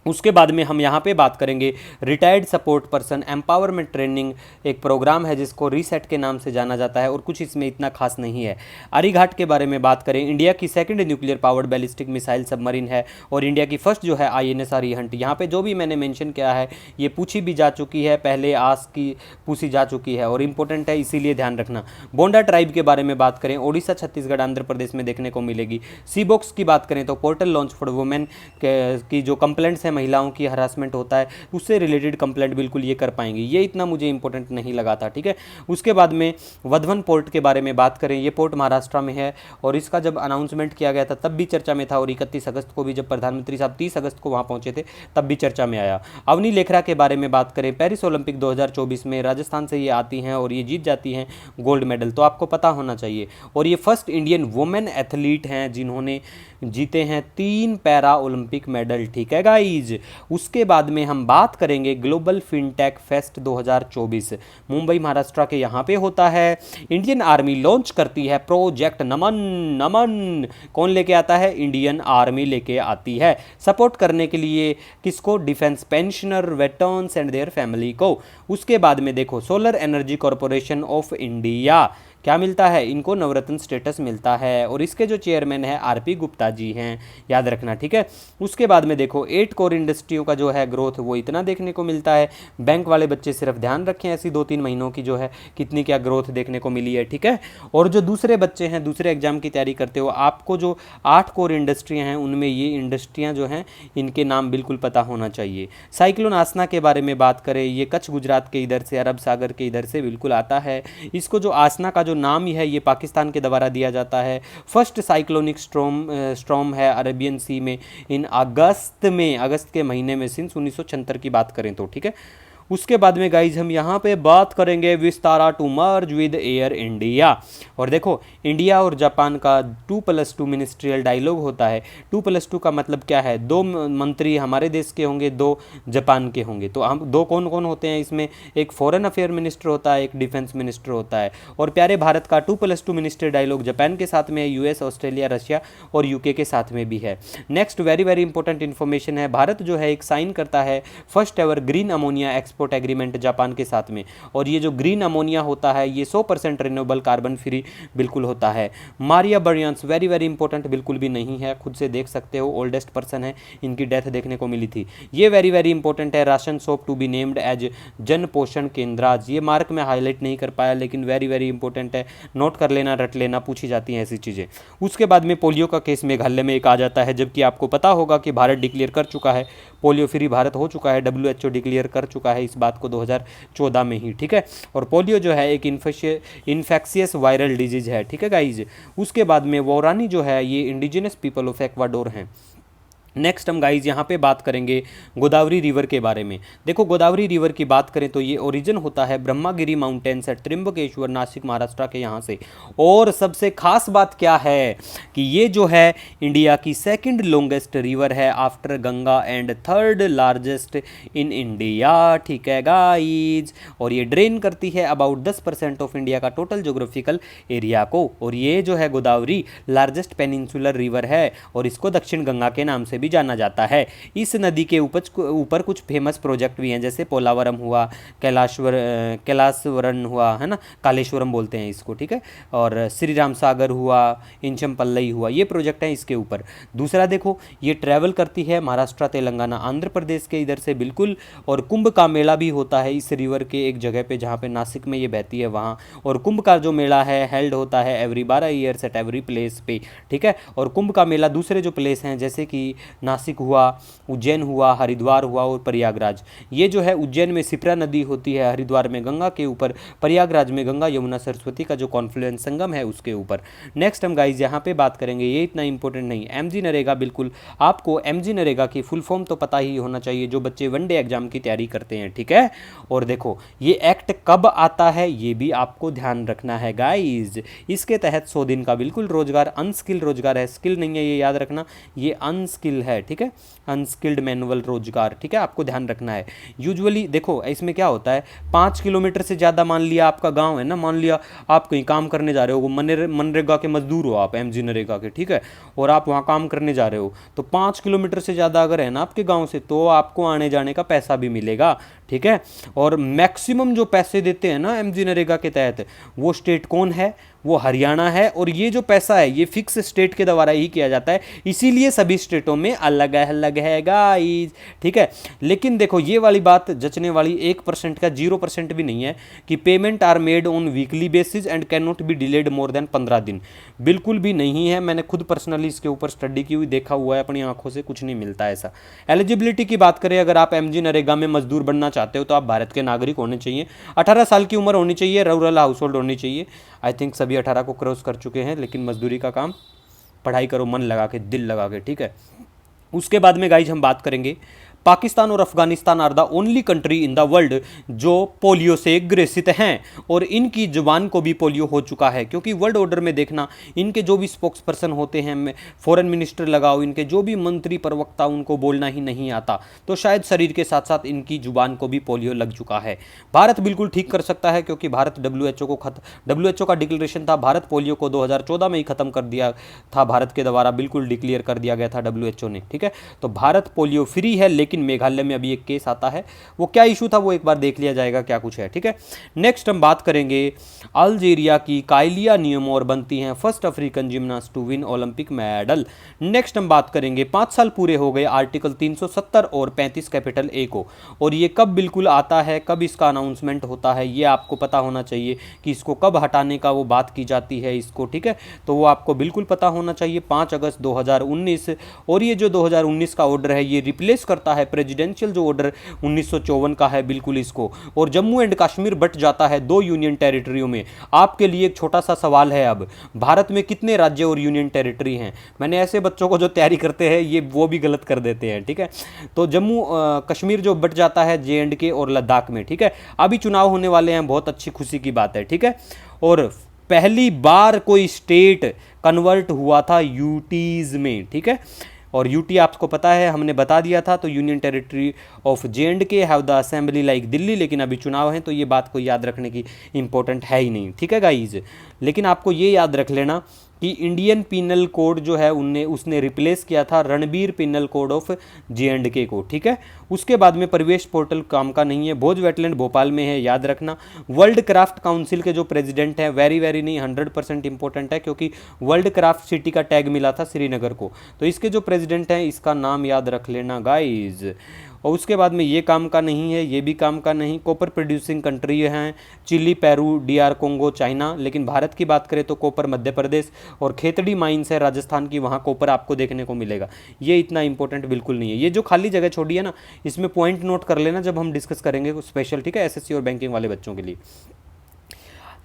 उसके बाद में हम यहाँ पे बात करेंगे retired support person empowerment training, एक प्रोग्राम है जिसको रीसेट के नाम से जाना जाता है, और कुछ इसमें इतना खास नहीं है। अरीघाट के बारे में बात करें, इंडिया की second nuclear powered ballistic missile submarine है, और इंडिया की फर्स्ट जो है INS अरिहंत। यहाँ पे जो भी मैंने मेंशन किया है ये पूछी भी जा चुकी है, पहले आस की पूछी जा चुकी है और इंपॉर्टेंट है, इसीलिए ध्यान रखना। बोंडा ट्राइब के बारे में बात करें, ओडिशा, छत्तीसगढ़, आंध्र प्रदेश में देखने को मिलेगी। सी बॉक्स की बात करें तो पोर्टल लॉन्च फॉर वुमेन की जो कंप्लेंट्स हैं, महिलाओं की हरासमेंट होता है, उससे रिलेटेड कंप्लेंट बिल्कुल ये कर पाएंगे, ये इतना मुझे इंपॉर्टेंट नहीं लगा था, ठीक है। उसके बाद में वधवन पोर्ट के बारे में बात करें, ये पोर्ट महाराष्ट्र में है, और इसका जब अनाउंसमेंट किया गया था तब भी चर्चा में था, और 31 अगस्त को भी जब प्रधानमंत्री साहब 30 अगस्त को वहाँ पहुँचे थे तब भी चर्चा में आया। अवनी लेखरा के बारे में बात करें, पेरिस ओलंपिक 2024 में राजस्थान से ये आती हैं और ये जीत जाती हैं गोल्ड मेडल, तो आपको पता होना चाहिए। और ये फर्स्ट इंडियन वुमेन एथलीट हैं जिन्होंने जीते हैं 3 पैरा ओलंपिक मेडल, ठीक है गाइज। उसके बाद में हम बात करेंगे global fintech fest 2024, Mumbai Maharashtra के यहाँ पे होता है। इंडियन आर्मी लॉन्च करती है प्रोजेक्ट नमन। नमन कौन लेके आता है, इंडियन आर्मी लेके आती है, सपोर्ट करने के लिए किसको, defence pensioner, veterans and their family को। उसके बाद में देखो solar energy corporation of India, क्या मिलता है इनको, नवरत्न स्टेटस मिलता है, और इसके जो चेयरमैन है RP गुप्ता जी हैं, याद रखना, ठीक है। उसके बाद में देखो 8 कोर इंडस्ट्रियों का जो है ग्रोथ वो इतना देखने को मिलता है। बैंक वाले बच्चे सिर्फ ध्यान रखें ऐसी 2-3 महीनों की जो है कितनी क्या ग्रोथ देखने को मिली है, ठीक है। और जो दूसरे बच्चे हैं, दूसरे एग्जाम की तैयारी करते हो, आपको जो 8 कोर इंडस्ट्रियाँ हैं उनमें ये इंडस्ट्रियाँ जो हैं इनके नाम बिल्कुल पता होना चाहिए। साइक्लोन आसना के बारे में बात करें, ये कच्छ गुजरात के इधर से, अरब सागर के इधर से बिल्कुल आता है। इसको जो आसना का नाम ही है ये पाकिस्तान के द्वारा दिया जाता है। फर्स्ट साइक्लोनिक स्टॉर्म है अरेबियन सी में इन अगस्त के महीने में सिंस 1976 की बात करें तो, ठीक है। उसके बाद में गाइज हम यहाँ पे बात करेंगे Vistara to merge with Air India. और देखो इंडिया और जापान का 2+2 मिनिस्ट्रियल डायलॉग होता है। 2+2 का मतलब क्या है, 2 मंत्री हमारे देश के होंगे, 2 जापान के होंगे। तो हम 2 कौन कौन होते हैं इसमें, एक फॉरेन अफेयर मिनिस्टर होता है, एक डिफेंस मिनिस्टर होता है। और प्यारे भारत का 2+2 मिनिस्टर डायलॉग जापान के साथ में, US, ऑस्ट्रेलिया, रशिया और UK के साथ में भी है। Next very very important information है, भारत जो है एक साइन करता है first ever green ammonia export agreement Japan के साथ में। और ये जो ग्रीन अमोनिया होता है ये 100% रिन्यूएबल कार्बन फ्री बिल्कुल होता है। मारिया बर्यान्स वेरी वेरी इंपॉर्टेंट बिल्कुल भी नहीं है, खुद से देख सकते हो, ओल्डेस्ट पर्सन है, इनकी डेथ देखने को मिली थी। ये वेरी वेरी इंपॉर्टेंट है, ration shop to be named as Jan Poshan केंद्राज। ये मार्क में हाईलाइट नहीं कर पाया लेकिन वेरी वेरी इंपॉर्टेंट है, नोट कर लेना, रट लेना, पूछी जाती हैं ऐसी चीज़ें। उसके बाद में पोलियो का केस मेघालय में एक आ जाता है, जबकि आपको पता होगा कि भारत डिक्लेयर कर चुका है, पोलियो फ्री भारत हो चुका है, WHO डिक्लेयर कर चुका है इस बात को 2014 में ही, ठीक है। और पोलियो जो है एक इन्फेक्शियस वायरल डिजीज है, ठीक है गाइज। उसके बाद में वोरानी जो है ये इंडिजिनस पीपल ऑफ एक्वाडोर हैं। नेक्स्ट हम गाइज यहाँ पे बात करेंगे गोदावरी रिवर के बारे में। देखो गोदावरी रिवर की बात करें तो ये ओरिजिन होता है ब्रह्मागिरी माउंटेन्स है, त्र्यंबकेश्वर, नासिक, महाराष्ट्र के यहाँ से। और सबसे खास बात क्या है कि ये जो है इंडिया की सेकंड लॉन्गेस्ट रिवर है after Ganga and third largest in India, ठीक है गाइज। और ये ड्रेन करती है अबाउट 10% ऑफ इंडिया का टोटल जोग्राफिकल एरिया को। और ये जो है गोदावरी लार्जेस्ट पेनिनसुलर रिवर है और इसको दक्षिण गंगा के नाम से भी जाना जाता है। इस नदी के ऊपर कुछ फेमस प्रोजेक्ट भी हैं, जैसे पोलावरम हुआ, कैलाशवरम हुआ, है ना, कालेश्वरम बोलते हैं इसको, ठीक है। और श्री राम सागर हुआ, इंचम पल्लई हुआ, ये प्रोजेक्ट हैं इसके ऊपर। दूसरा देखो ये ट्रैवल करती है महाराष्ट्र, तेलंगाना, आंध्र प्रदेश के इधर से बिल्कुल। और कुंभ का मेला भी होता है इस रिवर के एक जगह पे जहाँ पे नासिक में ये बहती है वहाँ। और कुंभ का जो मेला है हेल्ड होता है every 12 years at every place पे, ठीक है। और कुंभ का मेला दूसरे जो प्लेस हैं जैसे कि नासिक हुआ, उज्जैन हुआ, हरिद्वार हुआ और प्रयागराज। ये जो है उज्जैन में सिप्रा नदी होती है, हरिद्वार में गंगा के ऊपर, प्रयागराज में गंगा यमुना सरस्वती का जो कॉन्फ्लुएंस संगम है उसके ऊपर। नेक्स्ट हम गाइज यहाँ पे बात करेंगे, ये इतना इंपॉर्टेंट नहीं, एमजी नरेगा। बिल्कुल आपको एमजी नरेगा की फुल फॉर्म तो पता ही होना चाहिए जो बच्चे वनडे एग्जाम की तैयारी करते हैं, ठीक है। और देखो ये एक्ट कब आता है ये भी आपको ध्यान रखना है गाइज। इसके तहत 100 दिन का बिल्कुल रोजगार, अनस्किल रोजगार है, स्किल नहीं है, ये याद रखना, ये अनस्किल है, ठीक है, अनस्किल्ड मैनुअल रोजगार, ठीक है, आपको ध्यान रखना है। यूजुअली देखो इसमें क्या होता है, 5 किलोमीटर से ज़्यादा, मान लिया आपका गांव है ना, मान लिया आप कहीं काम करने जा रहे हो, मनरेगा के मजदूर हो आप, एमजी नरेगा के, ठीक है, और आप वहाँ काम करने जा रहे हो, तो 5 किलोमीटर से ज़्यादा अगर है ना आपके गाँव से, तो आपको आने जाने का पैसा भी मिलेगा, ठीक है। और मैक्सिमम जो पैसे देते हैं ना एमजी नरेगा के तहत, वो स्टेट कौन है, वो हरियाणा है। और ये जो पैसा है ये फिक्स स्टेट के द्वारा ही किया जाता है, इसीलिए सभी स्टेटों में अलग अलग है गाइस, ठीक है। लेकिन देखो ये वाली बात जचने वाली, 1% का 0% भी नहीं है कि payment are made on weekly basis and can not be delayed more than 15 दिन, बिल्कुल भी नहीं है। मैंने खुद पर्सनली इसके ऊपर स्टडी की हुई, देखा हुआ है अपनी आंखों से, कुछ नहीं मिलता ऐसा। एलिजिबिलिटी की बात करें, अगर आप एमजी नरेगा में मजदूर बनना चाहते हो तो आप भारत के नागरिक होने चाहिए, 18 साल की उम्र होनी चाहिए, रूरल हाउस होल्ड होनी चाहिए। आई थिंक सभी 18 को क्रॉस कर चुके हैं, लेकिन मजदूरी का काम, पढ़ाई करो मन लगा के, दिल लगा के, ठीक है। उसके बाद में गाइज हम बात करेंगे पाकिस्तान और Afghanistan are the only country in the world जो पोलियो से ग्रसित हैं और इनकी जुबान को भी पोलियो हो चुका है, क्योंकि वर्ल्ड ऑर्डर में देखना इनके जो भी स्पोक्स पर्सन होते हैं, फॉरेन मिनिस्टर लगाओ, इनके जो भी मंत्री प्रवक्ता, उनको बोलना ही नहीं आता, तो शायद शरीर के साथ साथ इनकी जुबान को भी पोलियो लग चुका है। भारत बिल्कुल ठीक कर सकता है, क्योंकि भारत WHO का डिक्लेरेशन था, भारत पोलियो को 2014 में ही खत्म कर दिया था, भारत के द्वारा बिल्कुल डिक्लेयर कर दिया गया था WHO ने, ठीक है। तो भारत पोलियो फ्री है, लेकिन मेघालय में अभी एक केस आता है, वो क्या इशू था वो एक बार देख लिया जाएगा क्या कुछ है, ठीक है। नेक्स्ट हम बात करेंगे अल्जीरिया की काइलिया नियमोर बनती हैं first African gymnast to win Olympic medal. Next हम बात करेंगे 5 साल पूरे हो गए आर्टिकल 370 और 35 कैपिटल ए को, और ये कब बिल्कुल आता है, कब इसका अनाउंसमेंट होता है, ये आपको पता होना चाहिए कि इसको कब हटाने का वो बात की जाती है इसको, ठीक है। तो वो आपको बिल्कुल पता होना चाहिए, 5 अगस्त 2019। और ये जो 2019 का ऑर्डर है ये रिप्लेस करता है प्रेसिडेंशियल जो ऑर्डर 1954 का है, बिल्कुल इसको। और जम्मू एंड कश्मीर बट जाता है 2 यूनियन टेरिटरियों में। आपके लिए एक छोटा सा सवाल है, अब भारत में कितने राज्य और यूनियन टेरिटरी हैं? मैंने ऐसे बच्चों को जो तैयारी करते हैं ये वो भी गलत कर देते हैं, ठीक है। तो जम्मू कश्मीर जो बट जाता है JNK और लद्दाख में, ठीक है। अभी चुनाव होने वाले हैं, बहुत अच्छी खुशी की बात है, ठीक है। और पहली बार कोई स्टेट कन्वर्ट हुआ था यूटीज में, ठीक है। और यूटी आपको पता है, हमने बता दिया था, तो union territory of JNK have the assembly like Delhi, लेकिन अभी चुनाव है तो ये बात को याद रखने की इंपॉर्टेंट है ही नहीं, ठीक है गाइज। लेकिन आपको ये याद रख लेना कि इंडियन पिनल कोड जो है उसने रिप्लेस किया था Ranbir penal code of JNK को, ठीक है। उसके बाद में परिवेश पोर्टल काम का नहीं है। भोज वेटलैंड भोपाल में है, याद रखना। वर्ल्ड क्राफ्ट काउंसिल के जो प्रेसिडेंट हैं, वेरी वेरी नहीं 100% इंपॉर्टेंट है, क्योंकि वर्ल्ड क्राफ्ट सिटी का टैग मिला था श्रीनगर को। तो इसके जो प्रेसिडेंट हैं इसका नाम याद रख लेना गाइज। और उसके बाद में ये काम का नहीं है, ये भी काम का नहीं। कॉपर प्रोड्यूसिंग कंट्री हैं Chile, Peru, DR Congo, China. लेकिन भारत की बात करें तो कॉपर मध्य प्रदेश, और खेतड़ी माइंस है राजस्थान की, वहाँ कॉपर आपको देखने को मिलेगा। ये इतना इंपॉर्टेंट बिल्कुल नहीं है। ये जो खाली जगह छोड़ी है ना, इसमें पॉइंट नोट कर लेना जब हम डिस्कस करेंगे स्पेशल, ठीक है, SSC और बैंकिंग वाले बच्चों के लिए।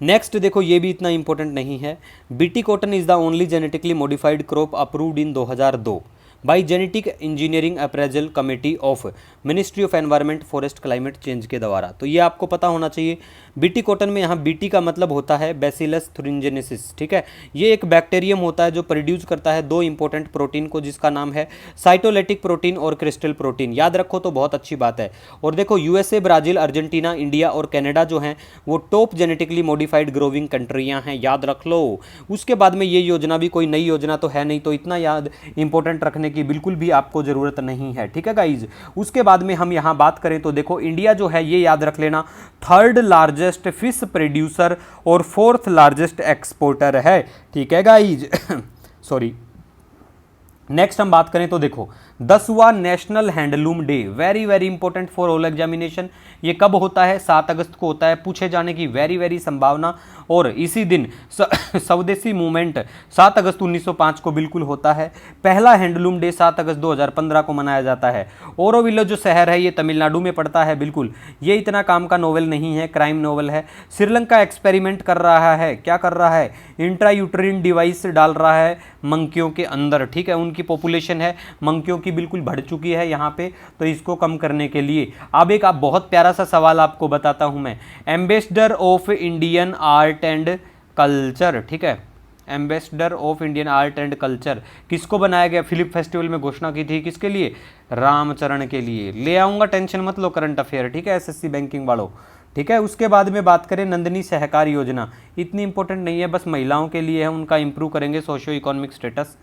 नेक्स्ट देखो, ये भी इतना इंपॉर्टेंट नहीं है। BT cotton is the only genetically modified crop approved in 2002 by genetic engineering appraisal committee of ministry of environment forest climate change के द्वारा। तो ये आपको पता होना चाहिए। BT कॉटन में यहाँ BT का मतलब होता है बैसिलस थुरिंजेनेसिस, ठीक है। ये एक बैक्टीरियम होता है जो प्रोड्यूस करता है दो इंपॉर्टेंट प्रोटीन को, जिसका नाम है साइटोलेटिक प्रोटीन और क्रिस्टल प्रोटीन। याद रखो तो बहुत अच्छी बात है। और देखो USA, ब्राज़ील, अर्जेंटीना, इंडिया और कनाडा जो हैं वो टॉप जेनेटिकली मॉडिफाइड ग्रोविंग कंट्रियाँ हैं, याद रख लो। उसके बाद में ये योजना भी कोई नई योजना तो है नहीं, तो इतना याद इंपॉर्टेंट रखने की बिल्कुल भी आपको जरूरत नहीं है, ठीक है गाइज। उसके बाद में हम यहां बात करें तो देखो, इंडिया जो है ये याद रख लेना 3rd लार्जेस्ट फिश प्रोड्यूसर और 4th लार्जेस्ट एक्सपोर्टर है, ठीक है गाइज। सॉरी। नेक्स्ट हम बात करें तो देखो, 10वां national handloom day, very very important for all examination. ये कब होता है? 7 अगस्त को होता है, पूछे जाने की वेरी वेरी संभावना। और इसी दिन स्वदेशी मूवमेंट 7 अगस्त 1905 को बिल्कुल होता है। पहला हैंडलूम डे 7 अगस्त 2015 को मनाया जाता है। ओरोविलो जो शहर है ये तमिलनाडु में पड़ता है, बिल्कुल। ये इतना काम का नोवेल नहीं है, क्राइम नोवेल है। श्रीलंका एक्सपेरिमेंट कर रहा है, क्या कर रहा है? इंट्रायूटरिन डिवाइस डाल रहा है मंकियों के अंदर, ठीक है। उनकी पॉपुलेशन है मंकियों की बिल्कुल बढ़ चुकी है यहाँ पे, तो इसको कम करने के लिए। अब एक बहुत प्यारा सा सवाल आपको बताता हूँ मैं। Ambassador of Indian art and culture, ठीक है, ambassador of Indian art and culture किसको बनाया गया? फिलिप फेस्टिवल में घोषणा की थी, किसके लिए? रामचरण के लिए। ले आऊँगा, टेंशन मत लो, करंट अफेयर, ठीक है, SSC बैंकिंग वालों, ठीक है। उसके बाद में बात करें नंदिनी सहकार योजना, इतनी इंपॉर्टेंट नहीं है, बस महिलाओं के लिए है, उनका इंप्रूव करेंगे सोशियो इकोनॉमिक स्टेटस,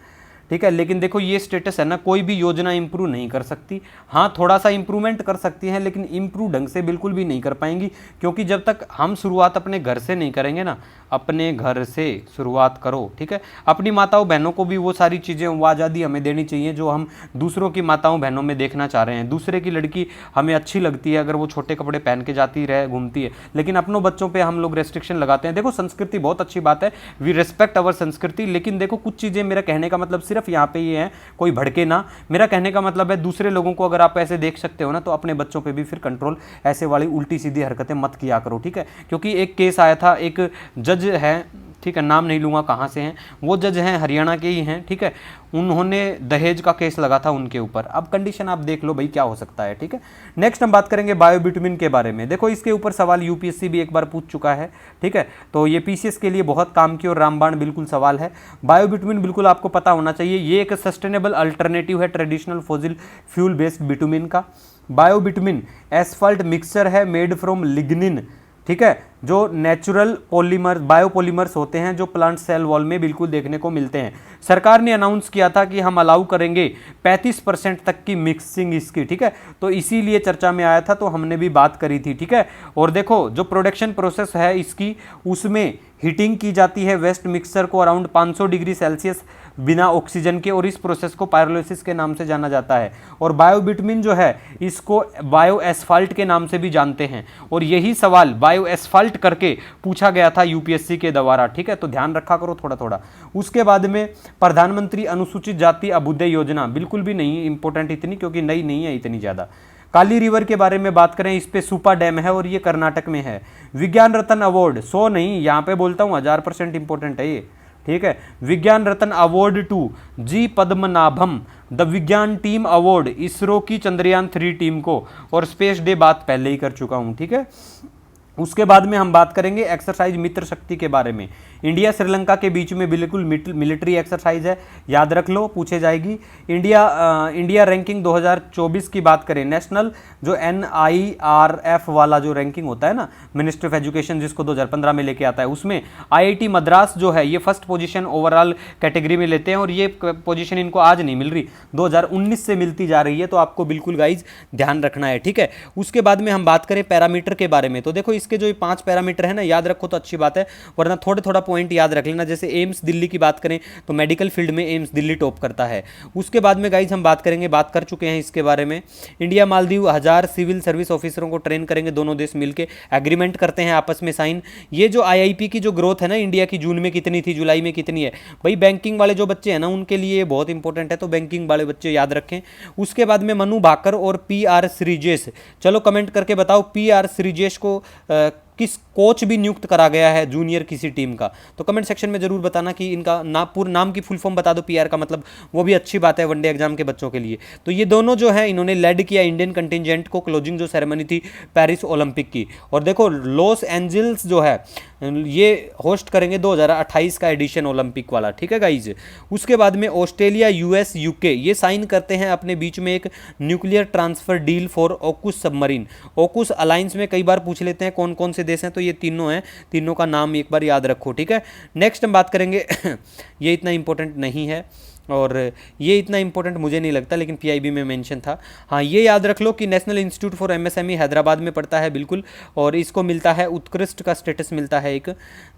ठीक है। लेकिन देखो ये स्टेटस है ना, कोई भी योजना इंप्रूव नहीं कर सकती। हाँ, थोड़ा सा इंप्रूवमेंट कर सकती हैं, लेकिन इंप्रूव ढंग से बिल्कुल भी नहीं कर पाएंगी, क्योंकि जब तक हम शुरुआत अपने घर से नहीं करेंगे ना, अपने घर से शुरुआत करो, ठीक है। अपनी माताओं बहनों को भी वो सारी चीज़ें, वो आज़ादी हमें देनी चाहिए जो हम दूसरों की माताओं बहनों में देखना चाह रहे हैं। दूसरे की लड़की हमें अच्छी लगती है अगर वो छोटे कपड़े पहन के जाती रहे, घूमती है, लेकिन अपनों बच्चों पे हम लोग रेस्ट्रिक्शन लगाते हैं। देखो संस्कृति बहुत अच्छी बात है, वी रिस्पेक्ट अवर संस्कृति, लेकिन देखो कुछ चीज़ें, मेरा कहने का मतलब सिर्फ यहाँ पे ये है, कोई भड़के ना। मेरा कहने का मतलब है दूसरे लोगों को अगर आप ऐसे देख सकते हो ना, तो अपने बच्चों पे भी फिर कंट्रोल, ऐसे वाली उल्टी सीधी हरकतें मत किया करो, ठीक है। क्योंकि एक केस आया था, एक जज है, ठीक है, नाम नहीं लूँगा कहाँ से हैं वो, जज हैं हरियाणा के ही हैं, ठीक है। उन्होंने दहेज का केस लगा था उनके ऊपर। अब कंडीशन आप देख लो भाई क्या हो सकता है, ठीक है। नेक्स्ट हम बात करेंगे बायोबिटुमिन के बारे में। देखो इसके ऊपर सवाल UPSC भी एक बार पूछ चुका है, ठीक है, तो ये PCS के लिए बहुत काम की और रामबाण बिल्कुल सवाल है। बायोबिटुमिन बिल्कुल आपको पता होना चाहिए, ये एक सस्टेनेबल अल्टरनेटिव है traditional fossil fuel based bitumen का। बायोबिटुमिन एसफल्ट मिक्सचर है मेड फ्रॉम लिग्निन, ठीक है, जो नेचुरल पॉलीमर बायोपॉलीमर्स होते हैं जो प्लांट सेल वॉल में बिल्कुल देखने को मिलते हैं। सरकार ने अनाउंस किया था कि हम अलाउ करेंगे 35% तक की मिक्सिंग इसकी, ठीक है, तो इसीलिए चर्चा में आया था, तो हमने भी बात करी थी, ठीक है। और देखो जो प्रोडक्शन प्रोसेस है इसकी, उसमें हीटिंग की जाती है वेस्ट मिक्सचर को अराउंड 500 डिग्री सेल्सियस बिना ऑक्सीजन के, और इस प्रोसेस को पायरोलिसिस के नाम से जाना जाता है। और बायोबिटुमिन जो है इसको बायो एस्फाल्ट के नाम से भी जानते हैं, और यही सवाल बायो एस्फाल्ट करके पूछा गया था UPSC के द्वारा, ठीक है, तो ध्यान रखा करो थोड़ा थोड़ा। उसके बाद में प्रधानमंत्री अनुसूचित जाति अभ्युदय योजना, बिल्कुल भी नहीं इंपॉर्टेंट इतनी, क्योंकि नई नहीं है इतनी ज़्यादा। काली रिवर के बारे में बात करें, इस पे सुपा डैम है और ये कर्नाटक में है। विज्ञान रत्न अवार्ड 100 नहीं, यहाँ पे बोलता हूँ 1000% इंपॉर्टेंट है ये, ठीक है। Vigyan Ratna award to G Padmanabham, the Vigyan team award ISRO की चंद्रयान 3 टीम को, और स्पेस डे बात पहले ही कर चुका हूँ, ठीक है। उसके बाद में हम बात करेंगे एक्सरसाइज मित्र शक्ति के बारे में। इंडिया श्रीलंका के बीच में बिल्कुल मिलिट्री एक्सरसाइज है, याद रख लो, पूछे जाएगी। इंडिया रैंकिंग 2024 की बात करें, नेशनल जो NIRF वाला जो रैंकिंग होता है ना, मिनिस्ट्री ऑफ एजुकेशन, जिसको 2015 में लेके आता है, उसमें IIT मद्रास जो है ये फर्स्ट पोजीशन ओवरऑल कैटेगरी में लेते हैं, और ये पोजीशन इनको आज नहीं मिल रही, 2019 से मिलती जा रही है, तो आपको बिल्कुल गाइज ध्यान रखना है, ठीक है। उसके बाद में हम बात करें पैरामीटर के बारे में, तो देखो इसके जो 5 पैरामीटर है ना, याद रखो तो अच्छी बात है, वरना थोड़ा पॉइंट याद रख लेना। जैसे एम्स दिल्ली की बात करें तो मेडिकल फील्ड में एम्स दिल्ली टॉप करता है। उसके बाद में गाइज हम बात कर चुके हैं इसके बारे में, इंडिया मालदीव 1000 सिविल सर्विस ऑफिसरों को ट्रेन करेंगे, दोनों देश मिलकर एग्रीमेंट करते हैं आपस में साइन। ये जो IIP की जो ग्रोथ है ना इंडिया की, जून में कितनी थी, जुलाई में कितनी है, भाई बैंकिंग वाले जो बच्चे हैं ना उनके लिए बहुत इंपॉर्टेंट है, तो बैंकिंग वाले बच्चे याद रखें। उसके बाद में मनु भाकर और PR श्रीजेश, चलो कमेंट करके बताओ PR श्रीजेश को किस कोच भी नियुक्त करा गया है जूनियर किसी टीम का, तो कमेंट सेक्शन में जरूर बताना कि इनका पूर्ण नाम की फुल फॉर्म बता दो PR का, मतलब वो भी अच्छी बात है वनडे एग्जाम के बच्चों के लिए। तो ये दोनों जो है इन्होंने लेड किया इंडियन कंटिजेंट को, क्लोजिंग जो सेरेमनी थी पेरिस ओलंपिक की। और देखो लॉस एंजल्स जो है ये होस्ट करेंगे 2028 का एडिशन ओलंपिक वाला, ठीक है गाइज। उसके बाद में ऑस्ट्रेलिया, US, UK ये साइन करते हैं अपने बीच में एक nuclear transfer deal for AUKUS submarine. AUKUS alliance में कई बार पूछ लेते हैं कौन कौन से देश हैं, तो ये तीनों हैं, तीनों का नाम एक बार याद रखो, ठीक है। नेक्स्ट हम बात करेंगे ये इतना इंपॉर्टेंट नहीं है, और ये इतना इंपॉर्टेंट मुझे नहीं लगता, लेकिन PIB में मेंशन था। हाँ, ये याद रख लो कि national institute for MSME Hyderabad में पड़ता है बिल्कुल, और इसको मिलता है उत्कृष्ट का स्टेटस मिलता है एक।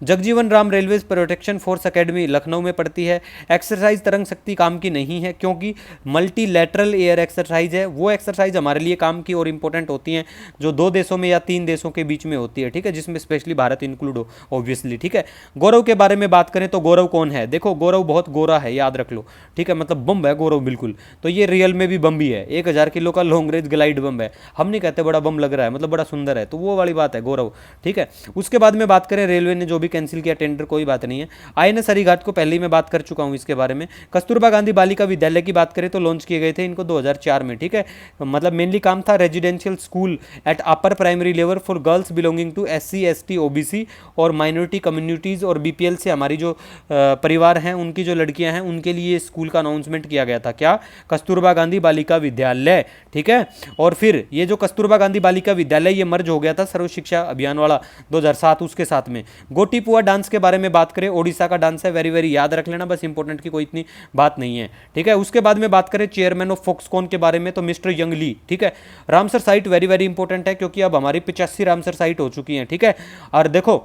Jagjivan Ram railway protection force academy Lucknow में पड़ती है। एक्सरसाइज तरंग शक्ति काम की नहीं है, क्योंकि मल्टीलैटरल एयर एक्सरसाइज है, वो एक्सरसाइज हमारे लिए काम की और इंपॉर्टेंट होती हैं जो 2 देशों में या 3 देशों के बीच में होती है, ठीक है, जिसमें स्पेशली भारत इंक्लूड हो ऑब्वियसली, ठीक है। गौरव के बारे में बात करें तो गौरव कौन है, देखो गौरव बहुत गोरा है, याद रख लो, ठीक है, मतलब बम है गौरव बिल्कुल, तो ये रियल में भी बम भी है, 1000 किलो का लॉन्ग रेंज ग्लाइड बम है, हम नहीं कहते बड़ा बम लग रहा है, मतलब बड़ा सुंदर है, तो वो वाली बात है गौरव, ठीक है। उसके बाद में बात करें रेलवे ने जो भी कैंसिल किया टेंडर, कोई बात नहीं है। INS हरिघाट को पहले ही मैं बात कर चुका हूं इसके बारे में। कस्तूरबा गांधी बालिका विद्यालय की बात करें तो लॉन्च किए गए थे इनको 2004 में, ठीक है, मतलब मेनली काम था residential school at upper primary level for girls belonging to SC ST OBC और माइनॉरिटी कम्युनिटीज और BPL से हमारी जो परिवार हैं उनकी जो लड़कियां हैं उनके लिए स्कूल का अनाउंसमेंट किया गया था, क्या, कस्तूरबा गांधी बालिका विद्यालय, ठीक है। और फिर ये जो कस्तूरबा गांधी बालिका विद्यालय ये मर्ज हो गया था सर्व शिक्षा अभियान वाला 2007 उसके साथ में। गोटीपुआ डांस के बारे में बात करें, ओडिशा का डांस है, वेरी वेरी याद रख लेना, बस इंपॉर्टेंट की कोई इतनी बात नहीं है, ठीक है। उसके बाद में बात करें चेयरमैन ऑफ फॉक्सकॉन के बारे में तो मिस्टर यंगली, ठीक है। Ramsar site very very important है, क्योंकि अब हमारी 85 रामसर साइट हो चुकी है, ठीक है। और देखो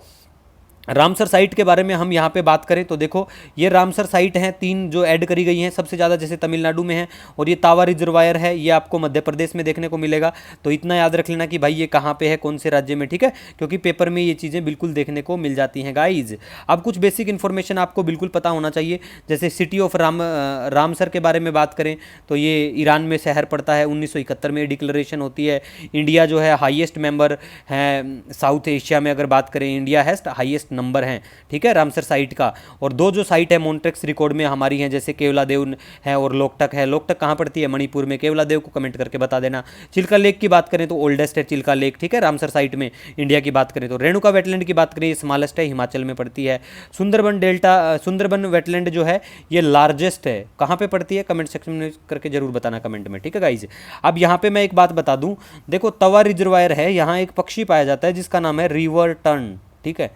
रामसर साइट के बारे में हम यहाँ पे बात करें तो देखो ये रामसर साइट हैं 3 जो ऐड करी गई हैं, सबसे ज़्यादा जैसे तमिलनाडु में है, और ये तावा रिजर्वायर है, ये आपको मध्य प्रदेश में देखने को मिलेगा, तो इतना याद रख लेना कि भाई ये कहाँ पे है, कौन से राज्य में, ठीक है, क्योंकि पेपर में ये चीज़ें बिल्कुल देखने को मिल जाती हैं गाइज। अब कुछ बेसिक इन्फॉर्मेशन आपको बिल्कुल पता होना चाहिए, जैसे सिटी ऑफ रामसर के बारे में बात करें तो ये ईरान में शहर पड़ता है, 1971 में डिक्लेरेशन होती है। इंडिया जो है हाईएस्ट मेंबर है साउथ एशिया में, अगर बात करें इंडिया है हाईएस्ट नंबर हैं, ठीक है, रामसर साइट का। और 2 जो साइट है मॉन्ट्रेक्स रिकॉर्ड में हमारी हैं, जैसे केवलादेव है और लोकटक है। लोकटक कहाँ पड़ती है, मणिपुर में, केवलादेव को कमेंट करके बता देना। चिल्का लेक की बात करें तो ओल्डेस्ट है चिल्का लेक, ठीक है, रामसर साइट में। इंडिया की बात करें तो रेणुका वेटलैंड की बात करें, स्मॉलेस्ट है, हिमाचल में पड़ती है। सुंदरबन वेटलैंड जो है ये लार्जेस्ट है, कहाँ पे पड़ती है, कमेंट सेक्शन में करके जरूर बताना कमेंट में, ठीक है गाइज। अब यहाँ पे मैं एक बात बता दूं, देखो तवा रिजर्वायर है, यहाँ एक पक्षी पाया जाता है जिसका नाम है रिवर टर्न, ठीक है,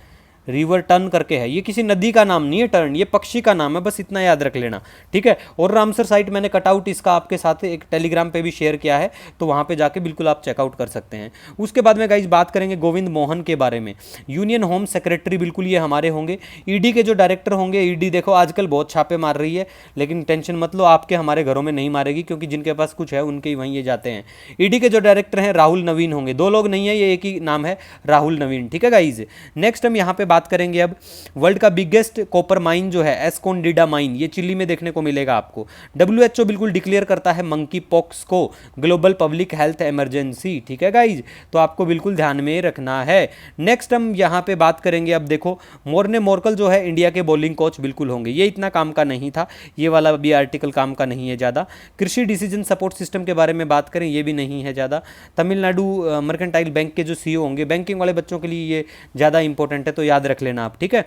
रिवर टर्न करके है, ये किसी नदी का नाम नहीं है टर्न, ये पक्षी का नाम है, बस इतना याद रख लेना, ठीक है। और रामसर साइट मैंने कटआउट इसका आपके साथ एक टेलीग्राम पे भी शेयर किया है, तो वहाँ पे जाके बिल्कुल आप चेकआउट कर सकते हैं। उसके बाद में गाइज बात करेंगे गोविंद मोहन के बारे में, यूनियन होम सेक्रेटरी बिल्कुल ये हमारे होंगे। ईडी के जो डायरेक्टर होंगे, ईडी देखो आजकल बहुत छापे मार रही है, लेकिन टेंशन मत लो, आपके हमारे घरों में नहीं मारेगी, क्योंकि जिनके पास कुछ है उनके ही वहीं ये जाते हैं। ईडी के जो डायरेक्टर हैं राहुल नवीन होंगे, 2 लोग नहीं है, ये एक ही नाम है राहुल नवीन, ठीक है गाइज। नेक्स्ट हम यहाँ पे बात करेंगे अब वर्ल्ड का बिगेस्ट कॉपर माइन जो है एस्कोंडिडा माइन, ये चिली में देखने को मिलेगा आपको। WHO बिल्कुल डिक्लेयर करता है मंकी पॉक्स को ग्लोबल पब्लिक हेल्थ इमरजेंसी, ठीक है गाइज, तो आपको बिल्कुल ध्यान में रखना है। नेक्स्ट हम यहाँ पे बात करेंगे, अब देखो मोर्ने मोर्कल जो है इंडिया के बॉलिंग कोच बिल्कुल होंगे, ये इतना काम का नहीं था, ये वाला भी आर्टिकल काम का नहीं है ज़्यादा। कृषि डिसीजन सपोर्ट सिस्टम के बारे में बात करें, ये भी नहीं है ज़्यादा। तमिलनाडु मर्केंटाइल बैंक के जो CEO होंगे, बैंकिंग वाले बच्चों के लिए ये ज़्यादा इंपॉर्टेंट है, तो याद रख लेना आप, ठीक है।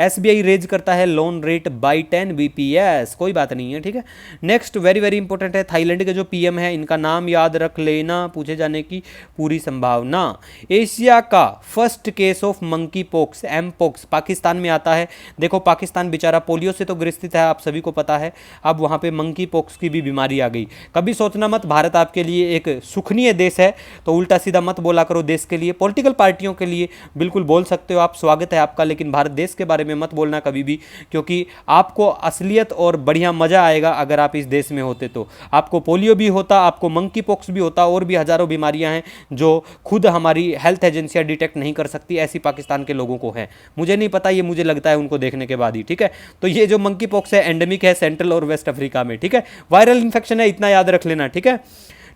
SBI रेज करता है लोन रेट बाई 10 BPS, कोई बात नहीं है, ठीक है। नेक्स्ट वेरी वेरी इंपॉर्टेंट है, थाईलैंड के जो PM है इनका नाम याद रख लेना, पूछे जाने की पूरी संभावना। एशिया का first case of monkey pox mpox Pakistan में आता है। देखो पाकिस्तान बेचारा पोलियो से तो ग्रसित है, आप सभी को पता है, अब वहां पे मंकी पॉक्स की भी बीमारी आ गई। कभी सोचना मत भारत आपके लिए एक सुखनीय देश है, तो उल्टा सीधा मत बोला करो देश के लिए। पॉलिटिकल पार्टियों के लिए बिल्कुल बोल सकते हो आप, स्वागत है आपका, लेकिन भारत देश के बारे में मत बोलना कभी भी, क्योंकि आपको असलियत और बढ़िया मजा आएगा अगर आप इस देश में होते तो। आपको पोलियो भी होता, आपको मंकी पॉक्स भी होता, और भी हजारों बीमारियां हैं जो खुद हमारी हेल्थ एजेंसियां डिटेक्ट नहीं कर सकती, ऐसी पाकिस्तान के लोगों को है। मुझे नहीं पता, ये मुझे लगता है उनको देखने के बाद ही, ठीक है। तो ये जो मंकी पॉक्स है एंडेमिक है सेंट्रल और वेस्ट अफ्रीका में, ठीक है, वायरल इंफेक्शन है, इतना याद रख लेना, ठीक है।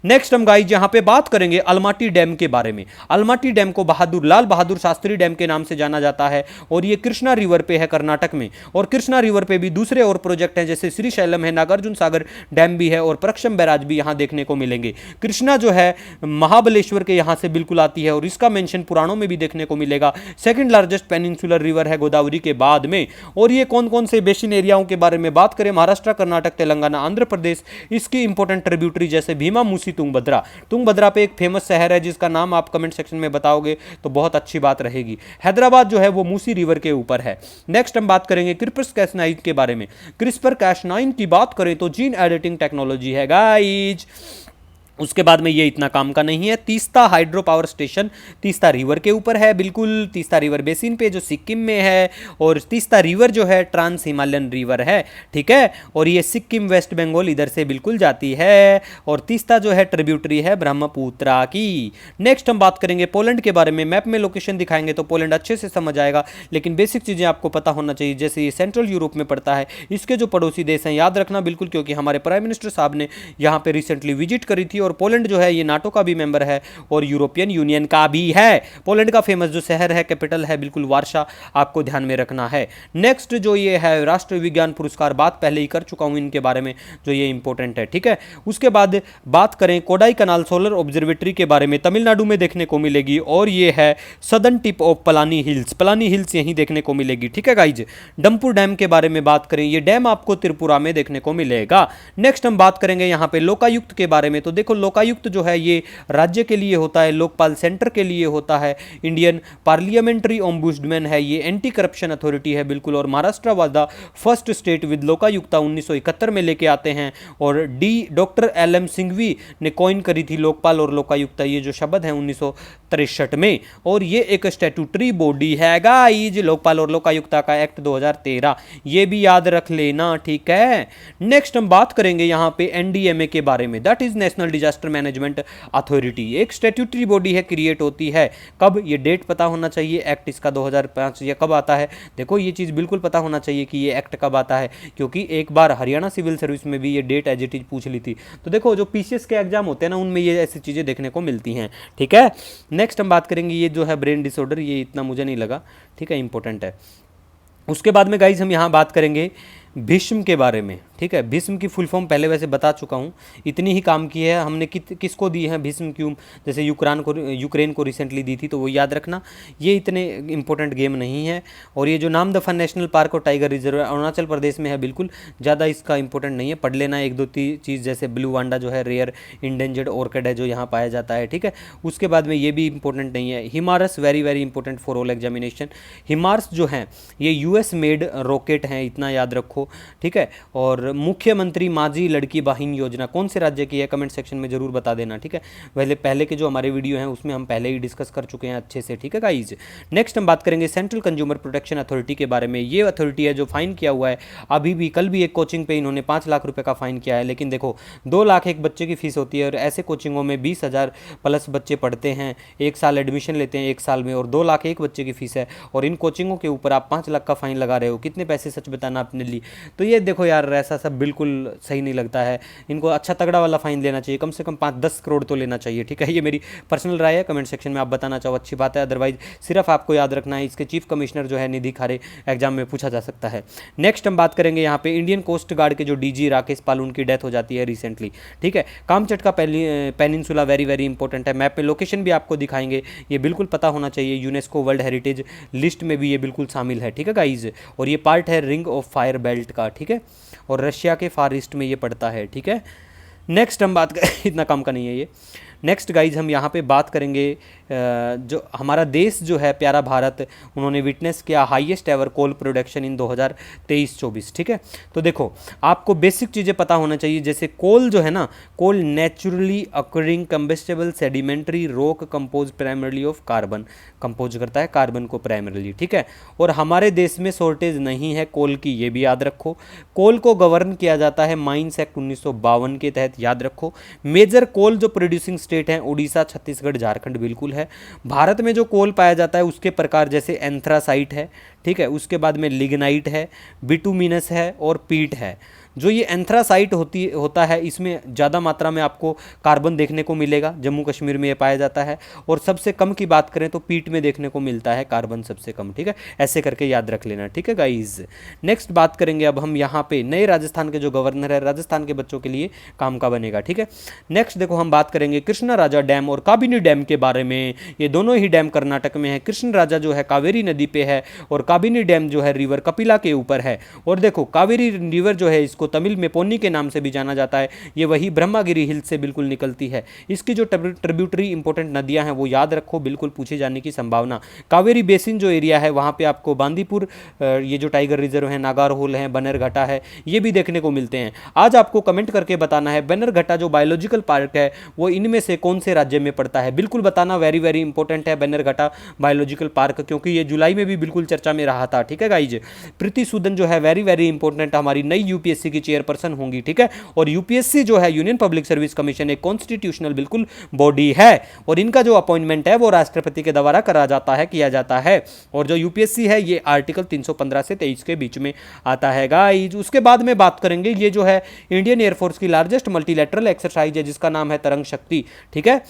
नेक्स्ट हम गाइस यहां पे बात करेंगे अलमाटी डैम के बारे में। अलमाटी डैम को लाल बहादुर शास्त्री डैम के नाम से जाना जाता है, और ये कृष्णा रिवर पे है कर्नाटक में। और कृष्णा रिवर पे भी दूसरे और प्रोजेक्ट हैं, जैसे श्रीशैलम है, नागार्जुन सागर डैम भी है, और प्रक्षम बैराज भी यहां देखने को मिलेंगे। कृष्णा जो है महाबलेश्वर के यहां से बिल्कुल आती है, और इसका मेंशन पुराणों में भी देखने को मिलेगा। सेकंड लार्जेस्ट पेनिनसुलर रिवर है गोदावरी के बाद में। और ये कौन कौन से बेसिन एरियाओं के बारे में बात करें, महाराष्ट्र, कर्नाटक, तेलंगाना, आंध्र प्रदेश, इसकी इंपॉर्टेंट ट्रिब्यूटरी जैसे भीमा, मूसी, तुंगभद्रा पे एक फेमस शहर है जिसका नाम आप कमेंट सेक्शन में बताओगे तो बहुत अच्छी बात रहेगी। हैदराबाद जो है वो मूसी रिवर के ऊपर है। नेक्स्ट हम बात करेंगे क्रिस्पर-Cas9 के बारे में। क्रिस्पर-Cas9 की बात करें तो जीन एडिटिंग टेक्नोलॉजी है गाइज। उसके बाद में ये इतना काम का नहीं है। Teesta hydro power station Teesta river के ऊपर है, बिल्कुल तीस्ता रिवर बेसिन पे जो सिक्किम में है, और तीस्ता रिवर जो है ट्रांस हिमालयन रिवर है, ठीक है। और ये सिक्किम, वेस्ट बंगाल इधर से बिल्कुल जाती है, और तीस्ता जो है ट्रिब्यूटरी है ब्रह्मपुत्रा की। नेक्स्ट हम बात करेंगे पोलैंड के बारे में। मैप में लोकेशन दिखाएंगे तो पोलैंड अच्छे से समझ आएगा, लेकिन बेसिक चीज़ें आपको पता होना चाहिए। जैसे ये सेंट्रल यूरोप में पड़ता है, इसके जो पड़ोसी देश हैं याद रखना बिल्कुल, क्योंकि हमारे प्राइम मिनिस्टर साहब ने यहाँ पे रिसेंटली विजिट करी थी। और पोलैंड जो है ये नाटो का भी मेंबर है और यूरोपियन यूनियन का भी है। पोलैंड का फेमस जो शहर है, कैपिटल है बिल्कुल वार्सा, आपको ध्यान में रखना है। नेक्स्ट जो ये है राष्ट्रीय विज्ञान पुरस्कार, बात पहले ही कर चुका हूं इनके बारे में, जो ये इंपॉर्टेंट है, ठीक है। उसके बाद बात करें कोडाई कनाल सोलर ऑब्जर्वेटरी के बारे में, तमिलनाडु में देखने को मिलेगी, और ये है southern tip of Palani hills यहीं देखने को मिलेगी, ठीक है गाइज। डंपुर डैम के बारे में बात करें, ये डैम आपको त्रिपुरा में देखने को मिलेगा। नेक्स्ट हम बात करेंगे यहाँ पे लोकायुक्त के बारे में। तो देखो लोकायुक्त जो है ये राज्य के लिए होता है, लोकपाल सेंटर के लिए होता है। इंडियन पार्लियामेंट्री ओम्बुड्समैन है, ये एंटी करप्शन अथॉरिटी है बिल्कुल। और Maharashtra was the first state with Lokayukta 1971 में लेके आते हैं, और डॉक्टर LM सिंघवी ने कॉइन करी थी लोकपाल और लोकायुक्ता, ये जो शब्द है 1963 में। और ये एक स्टैट्यूटरी बॉडी है गाइज, लोकपाल और लोकायुक्ता का एक्ट 2013, ये भी याद रख लेना, ठीक है। नेक्स्ट हम बात करेंगे यहाँ पे NDMA के बारे में, that is national disaster management authority. एक स्टैट्यूटरी बॉडी है, क्रिएट होती है कब, ये डेट पता होना चाहिए, एक्ट इसका 2005 या कब आता है। देखो ये चीज़ बिल्कुल पता होना चाहिए कि ये एक्ट कब आता है, क्योंकि एक बार हरियाणा सिविल सर्विस में भी ये डेट एज इट इज पूछ ली थी। तो देखो जो PCS के एग्जाम होते हैं ना, उनमें ये ऐसी चीज़ें देखने को मिलती हैं, ठीक है। नेक्स्ट हम बात करेंगे, ये जो है ब्रेन डिसऑर्डर, ये इतना मुझे नहीं लगा, ठीक है, इंपॉर्टेंट है। उसके बाद में गाइज हम यहाँ बात करेंगे भीष्म के बारे में, ठीक है। भीष्म की फुल फॉर्म पहले वैसे बता चुका हूँ, इतनी ही काम की है हमने। किसको दी है भीष्म, क्यों, जैसे यूक्रेन को रिसेंटली दी थी, तो वो याद रखना। ये इतने इंपॉर्टेंट गेम नहीं है। और ये जो नामदफा नेशनल पार्क और टाइगर रिजर्व अरुणाचल प्रदेश में है, बिल्कुल ज़्यादा इसका इंपॉर्टेंट नहीं है, पढ़ लेना एक दो चीज़, जैसे ब्लू वांडा जो है रेयर इंडेंजर्ड ऑर्किड है जो यहाँ पाया जाता है, ठीक है। उसके बाद में ये भी इंपॉर्टेंट नहीं है। HIMARS very very important for all examination. HIMARS जो है ये US मेड रॉकेट हैं, इतना याद रखो, ठीक है। और मुख्यमंत्री माझी लड़की बहिन योजना कौन से राज्य की है, कमेंट सेक्शन में जरूर बता देना, ठीक है। पहले के जो हमारे वीडियो हैं उसमें हम पहले ही डिस्कस कर चुके हैं अच्छे से, ठीक है गाइज। नेक्स्ट हम बात करेंगे सेंट्रल कंज्यूमर प्रोटेक्शन अथॉरिटी के बारे में। ये अथॉरिटी है जो फाइन किया हुआ है, अभी भी कल भी एक कोचिंग पे इन्होंने 5 लाख रुपए का फाइन किया है। लेकिन देखो 2 लाख एक बच्चे की फीस होती है, और ऐसे कोचिंगों में 20,000 प्लस बच्चे पढ़ते हैं, 1 साल एडमिशन लेते हैं 1 साल में, और 2 लाख एक बच्चे की फीस है, और इन कोचिंगों के ऊपर आप 5 लाख का फाइन लगा रहे हो, कितने पैसे, सच बताना अपने लिए। तो ये देखो यार, ऐसा सब बिल्कुल सही नहीं लगता है। इनको अच्छा तगड़ा वाला फाइन लेना चाहिए, कम से कम 5-10 करोड़ तो लेना चाहिए, ठीक है। ये मेरी पर्सनल राय है, कमेंट सेक्शन में आप बताना चाहो अच्छी बात है, अदरवाइज सिर्फ आपको याद रखना है इसके चीफ कमिश्नर जो है निधि खारे एग्जाम में पूछा जा सकता है। नेक्स्ट हम बात करेंगे यहाँ पे इंडियन कोस्ट गार्ड के जो डीजी राकेश पाल, उनकी डेथ हो जाती है रिसेंटली, ठीक है। कामचट का पेनिनसुला वेरी वेरी इंपॉर्टेंट है, मैप में लोकेशन भी आपको दिखाएंगे, ये बिल्कुल पता होना चाहिए, यूनेस्को वर्ल्ड हेरिटेज लिस्ट में भी ये बिल्कुल शामिल है, ठीक है गाइज। और ये पार्ट है रिंग ऑफ फायर बेल्ट का, ठीक है, और रशिया के फार ईस्ट में ये पड़ता है, ठीक है। नेक्स्ट हम बात करें इतना काम का नहीं है ये। नेक्स्ट गाइज हम यहाँ पे बात करेंगे जो हमारा देश जो है प्यारा भारत, उन्होंने विटनेस किया highest ever coal production in 2023-24, ठीक है। तो देखो आपको बेसिक चीज़ें पता होना चाहिए, जैसे कोल जो है ना, coal naturally occurring combustible sedimentary rock compose primarily of carbon, compose करता है कार्बन को प्राइमरली, ठीक है। और हमारे देश में शॉर्टेज नहीं है कोल की, ये भी याद रखो। कोल को गवर्न किया जाता है माइंस एक्ट 1952 के तहत, याद रखो। मेजर कोल जो प्रोड्यूसिंग स्टेट हैं उड़ीसा, छत्तीसगढ़, झारखंड बिल्कुल है। भारत में जो कोल पाया जाता है उसके प्रकार जैसे एंथ्रासाइट है, ठीक है, उसके बाद में लिग्नाइट है, बिटुमिनस है और पीट है। जो ये एंथ्रासाइट होता है इसमें ज़्यादा मात्रा में आपको कार्बन देखने को मिलेगा, जम्मू कश्मीर में ये पाया जाता है। और सबसे कम की बात करें तो पीट में देखने को मिलता है कार्बन सबसे कम, ठीक है, ऐसे करके याद रख लेना, ठीक है गाइज। नेक्स्ट बात करेंगे अब हम यहाँ पे नए राजस्थान के जो गवर्नर है, राजस्थान के बच्चों के लिए काम का बनेगा, ठीक है। नेक्स्ट देखो हम बात करेंगे कृष्णा राजा डैम और काबिनी डैम के बारे में। ये दोनों ही डैम कर्नाटक में है। कृष्ण राजा जो है कावेरी नदी पे है और काबिनी डैम जो है रिवर कपिला के ऊपर है। और देखो कावेरी रिवर जो है इसको तमिल में पोन्नी के नाम से भी जाना जाता है, ये वही ब्रह्मागिरी हिल से बिल्कुल निकलती है। इसकी जो ट्रिब्यूटरी इंपॉर्टेंट नदियां हैं वो याद रखो, बिल्कुल पूछे जाने की संभावना। कावेरी बेसिन जो एरिया है वहाँ पे आपको बांदीपुर, ये जो टाइगर रिजर्व है, नागारहोल है, बन्नेरघट्टा है, ये भी देखने को मिलते हैं। आज आपको कमेंट करके बताना है बन्नेरघट्टा जो बायोलॉजिकल पार्क है वो इनमें से कौन से राज्य में पड़ता है, बिल्कुल बताना, वेरी वेरी इंपॉर्टेंट है बन्नेरघट्टा बायोलॉजिकल पार्क, क्योंकि ये जुलाई में भी बिल्कुल चर्चा में रहा था, ठीक है गाइज। प्रीति सूदन जो है वेरी वेरी इंपॉर्टेंट, हमारी नई यूपीएससी की चेयरपर्सन होंगी, ठीक है। और यूपीएससी जो है यूनियन पब्लिक सर्विस कमीशन एक कॉन्स्टिट्यूशनल बिल्कुल बॉडी है और इनका जो अपॉइंटमेंट है वो राष्ट्रपति के द्वारा करा जाता है, किया जाता है। और जो यूपीएससी है ये आर्टिकल 315 से 23 के बीच में आता है गाइज। उसके बाद में बात करेंगे ये जो है इंडियन एयरफोर्स की लार्जेस्ट मल्टीलैटरल एक्सरसाइज है जिसका नाम है तरंग शक्ति, ठीक है।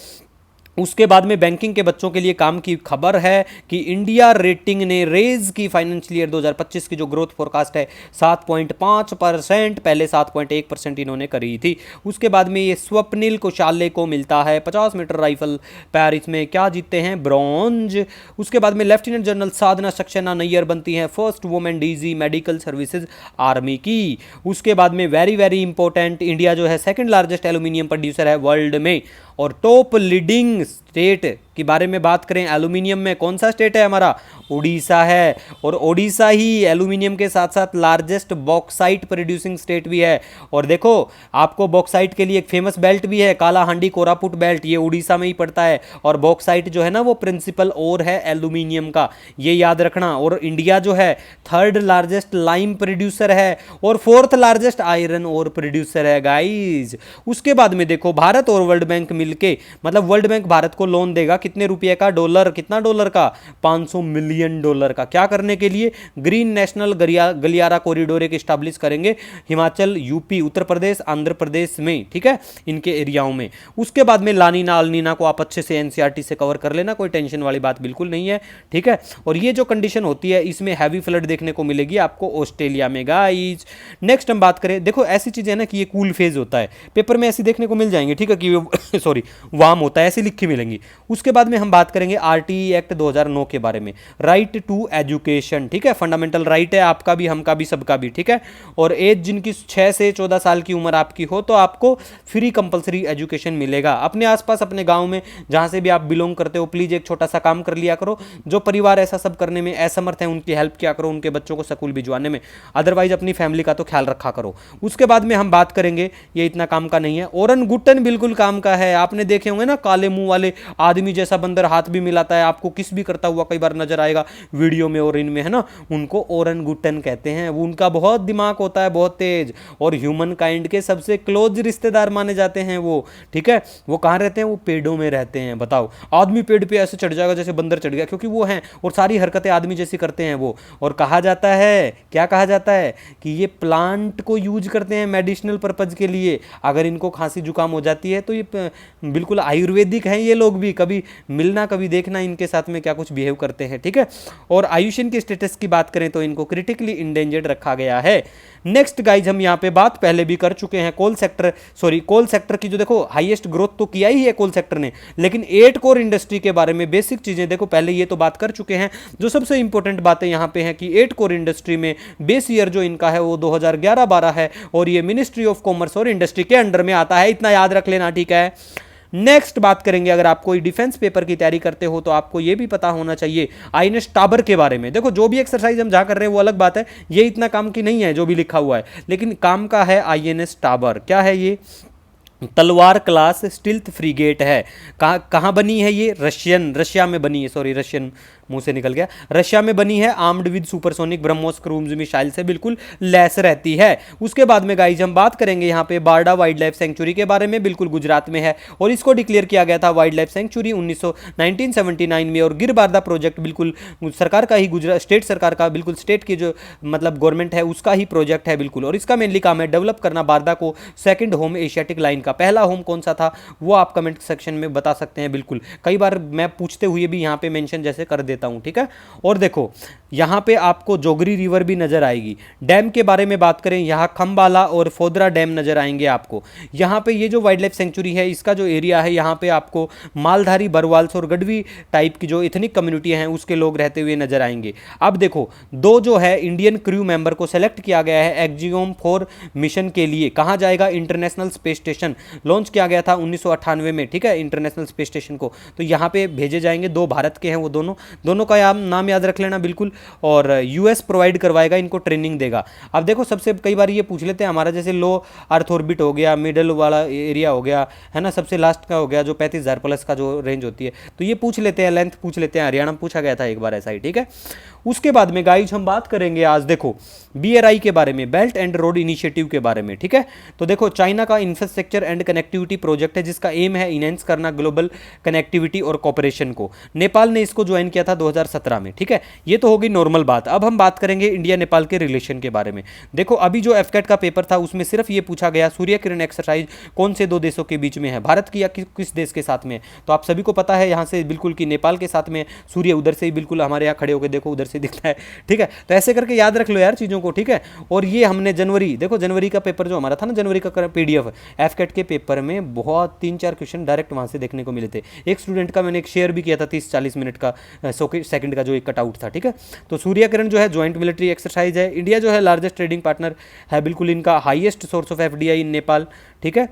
उसके बाद में बैंकिंग के बच्चों के लिए काम की खबर है कि इंडिया रेटिंग ने रेज की फाइनेंशियल ईयर 2025 की जो ग्रोथ फोरकास्ट है 7.5%, पहले 7.1% इन्होंने करी थी। उसके बाद में ये स्वप्निल कुशाले को मिलता है 50 मीटर राइफल पैरिस में, क्या जीतते हैं, ब्रॉन्ज। उसके बाद में लेफ्टिनेंट जनरल साधना सक्सेना नैयर बनती हैं first women DG medical services army की। उसके बाद में वेरी वेरी इंपॉर्टेंट, इंडिया जो है सेकंड लार्जेस्ट एल्यूमिनियम प्रोड्यूसर है वर्ल्ड में। और टॉप लीडिंग स्टेट की बारे में बात करें एल्यूमिनियम में, कौन सा स्टेट है हमारा, उड़ीसा है। और उड़ीसा ही एल्यूमिनियम के साथ साथ लार्जेस्ट बॉक्साइट प्रोड्यूसिंग स्टेट भी है। और देखो आपको बॉक्साइट के लिए एक फेमस बेल्ट भी है, काला हांडी कोरापुट बेल्ट, ये उड़ीसा में ही पड़ता है। और बॉक्साइट जो है ना वो प्रिंसिपल ओर है एल्यूमिनियम का, ये याद रखना। और इंडिया जो है थर्ड लार्जेस्ट लाइम प्रोड्यूसर है और fourth largest iron ore producer है गाइज। उसके बाद में देखो भारत और वर्ल्ड बैंक मिलके, मतलब वर्ल्ड बैंक भारत को लोन देगा कितने रुपए का, डॉलर, कितना डॉलर का, 500 मिलियन डॉलर का। क्या करने के लिए, ग्रीन नेशनल गलियारा कॉरिडोर एक स्टैब्लिश करेंगे हिमाचल, यूपी, उत्तर प्रदेश, आंध्र प्रदेश में, ठीक है, इनके एरियाओं में। उसके बाद में लानीना अल्नीना को आप अच्छे से एनसीईआरटी से कवर कर लेना, कोई टेंशन वाली बात बिल्कुल नहीं है, ठीक है। और ये जो कंडीशन होती है इसमें हैवी फ्लड देखने को मिलेगी आपको ऑस्ट्रेलिया में गाइज। नेक्स्ट हम बात करें, देखो ऐसी चीजें है ना कि ये कूल फेज होता है, पेपर में ऐसी देखने को मिल जाएंगे, ठीक है, कि सॉरी वार्म होता है, ऐसी लिखी मिलेंगी। उसके बाद में हम बात करेंगे आरटीई एक्ट 2009 के बारे में, राइट टू एजुकेशन, ठीक है, फंडामेंटल राइट है आपका भी, हमका भी, सबका भी, ठीक है। और एज जिनकी 6 से 14 साल की उम्र आपकी हो तो आपको फ्री कंपलसरी एजुकेशन मिलेगा। अपने आसपास अपने गांव में जहां से भी आप बिलोंग करते हो प्लीज एक छोटा सा काम कर लिया करो, जो परिवार ऐसा सब करने में असमर्थ है उनकी हेल्प किया करो, उनके बच्चों को स्कूल भिजवाने में, अदरवाइज अपनी फैमिली का तो ख्याल रखा करो। उसके बाद में हम बात करेंगे, ये इतना काम का नहीं है, ओरन गुटन बिल्कुल काम का है। आपने देखे होंगे ना काले मुंह वाले आदमी जैसा बंदर हाथ भी मिलाता है, आपको किस भी करता हुआ कई बार नजर आएगा वीडियो में और इनमें, है ना, उनको ओरंगुटन कहते हैं। वो उनका बहुत दिमाग होता है, बहुत तेज, और ह्यूमन काइंड के सबसे क्लोज रिश्तेदार माने जाते हैं वो, ठीक है। वो कहाँ रहते हैं? वो पेड़ों में रहते हैं। बताओ, आदमी पेड़ पे ऐसे चढ़ जाएगा जैसे बंदर चढ़ गया, क्योंकि वो हैं और सारी हरकतें आदमी जैसी करते हैं वो। और कहा जाता है, क्या कहा जाता है, कि ये प्लांट को यूज करते हैं मेडिसिनल पर्पज के लिए। अगर इनको खांसी जुकाम हो जाती है तो ये बिल्कुल आयुर्वेदिक हैं ये लोग भी। कभी मिलना, कभी देखना इनके साथ में क्या कुछ बिहेव करते हैं, ठीक है। और आयुष्मान के स्टेटस की बात करें तो इनको क्रिटिकली इंडेंजर्ड रखा गया है। नेक्स्ट गाइज, हम यहाँ पे बात पहले भी कर चुके हैं कोल सेक्टर की। जो देखो हाईएस्ट ग्रोथ तो किया ही है कोल सेक्टर ने, लेकिन 8 कोर इंडस्ट्री के बारे में बेसिक चीजें देखो, पहले ये तो बात कर चुके हैं। जो सबसे इंपॉर्टेंट बातें यहाँ पे हैं कि 8 कोर इंडस्ट्री में बेस ईयर जो इनका है वो 2011-12 है, और ये मिनिस्ट्री ऑफ कॉमर्स और इंडस्ट्री के अंडर में आता है। इतना याद रख लेना, ठीक है। नेक्स्ट बात करेंगे, अगर आप कोई डिफेंस पेपर की तैयारी करते हो तो आपको यह भी पता होना चाहिए आईएनएस टाबर के बारे में। देखो, जो भी एक्सरसाइज हम जहां कर रहे हैं वो अलग बात है, ये इतना काम की नहीं है जो भी लिखा हुआ है, लेकिन काम का है आईएनएस टाबर। क्या है ये? तलवार क्लास स्टिल्थ फ्रीगेट है। कहाँ बनी है ये? रशिया में बनी है, सॉरी रशियन मुंह से निकल गया, रशिया में बनी है। Armed with supersonic BrahMos cruise missile से बिल्कुल लैस रहती है। उसके बाद में गाइज हम बात करेंगे यहाँ पे बारडा वाइल्ड लाइफ सेंचुरी के बारे में, बिल्कुल गुजरात में है, और इसको डिक्लेयर किया गया था वाइल्ड लाइफ सेंचुरी 1979 में। और गिर बारदा प्रोजेक्ट बिल्कुल सरकार का ही, गुजरात स्टेट सरकार का, बिल्कुल स्टेट की जो मतलब गवर्नमेंट है उसका ही प्रोजेक्ट है बिल्कुल। और इसका मेनली काम है डेवलप करना बारदा को सेकंड होम एशियाटिक लाइन का। पहला होम कौन सा था वो आप कमेंट सेक्शन में बता सकते हैं बिल्कुल, कई बार मैं पूछते हुए भी यहाँ पे मेंशन जैसे कर देता हूँ, ठीक है। और देखो यहाँ पे आपको जोगरी रिवर भी नजर आएगी। डैम के बारे में बात करें, यहाँ खम्बाला और फोदरा डैम नजर आएंगे आपको। यहाँ पे ये जो वाइल्ड लाइफ सेंचुरी है इसका जो एरिया है, यहाँ पे आपको मालधारी, बरवाल्स और गढ़वी टाइप की जो इथनिक कम्युनिटी हैं उसके लोग रहते हुए नजर आएंगे। अब देखो, दो जो है इंडियन क्रू मेंबर को सेलेक्ट किया गया है एक्जियोम 4 मिशन के लिए। कहाँ जाएगा? International space station. लॉन्च किया गया था 1998 में, ठीक है, इंटरनेशनल स्पेस स्टेशन को। तो यहाँ पे भेजे जाएंगे, 2 भारत के हैं वो दोनों का नाम याद रख लेना बिल्कुल। और यूएस प्रोवाइड करवाएगा इनको, ट्रेनिंग देगा। अब देखो, सबसे कई बार ये पूछ लेते हैं हमारा जैसे लो अर्थ ऑर्बिट हो गया, मिडल वाला एरिया हो गया, है ना, सबसे लास्ट का हो गया जो 35,000 प्लस का जो रेंज होती है, तो ये पूछ लेते हैं, लेंथ पूछ लेते हैं। हरियाणा में पूछा गया था एक बार ऐसा ही, ठीक है। उसके बाद में गाइज हम बात करेंगे आज देखो बीआरआई के बारे में, बेल्ट एंड रोड इनिशिएटिव के बारे में, ठीक है। तो देखो, चाइना का इंफ्रास्ट्रक्चर एंड कनेक्टिविटी प्रोजेक्ट है जिसका एम है इनहेंस करना ग्लोबल कनेक्टिविटी और कॉपरेशन को। नेपाल ने इसको ज्वाइन किया था 2017 में, ठीक है। ये तो होगी नॉर्मल बात। अब हम बात करेंगे इंडिया नेपाल के रिलेशन के बारे में। देखो, अभी जो एफकेट का पेपर था उसमें सिर्फ ये पूछा गया सूर्य किरण एक्सरसाइज कौन से 2 देशों के बीच में है, भारत की या किस देश के साथ में। तो आप सभी को पता है यहाँ से बिल्कुल कि नेपाल के साथ में। सूर्य उधर से ही बिल्कुल हमारे यहाँ खड़े होकर देखो, उधर से दिखता है, ठीक है। तो ऐसे करके याद रख लो यार चीज़ों को, ठीक है। और ये हमने जनवरी का पेपर जो हमारा था ना, जनवरी का पीडीएफ एफकेट के पेपर में बहुत 3-4 क्वेश्चन डायरेक्ट वहाँ से देखने को मिले थे। एक स्टूडेंट का मैंने एक शेयर भी किया था 30-40 मिनट का सेकंड का जो एक कटआउट था, ठीक है। तो सूर्य किरण जो है ज्वाइंट मिलिट्री एक्सरसाइज है। इंडिया जो है लार्जेस्ट ट्रेडिंग पार्टनर है बिल्कुल, इनका हाईएस्ट सोर्स ऑफ एफडीआई इन नेपाल, ठीक है।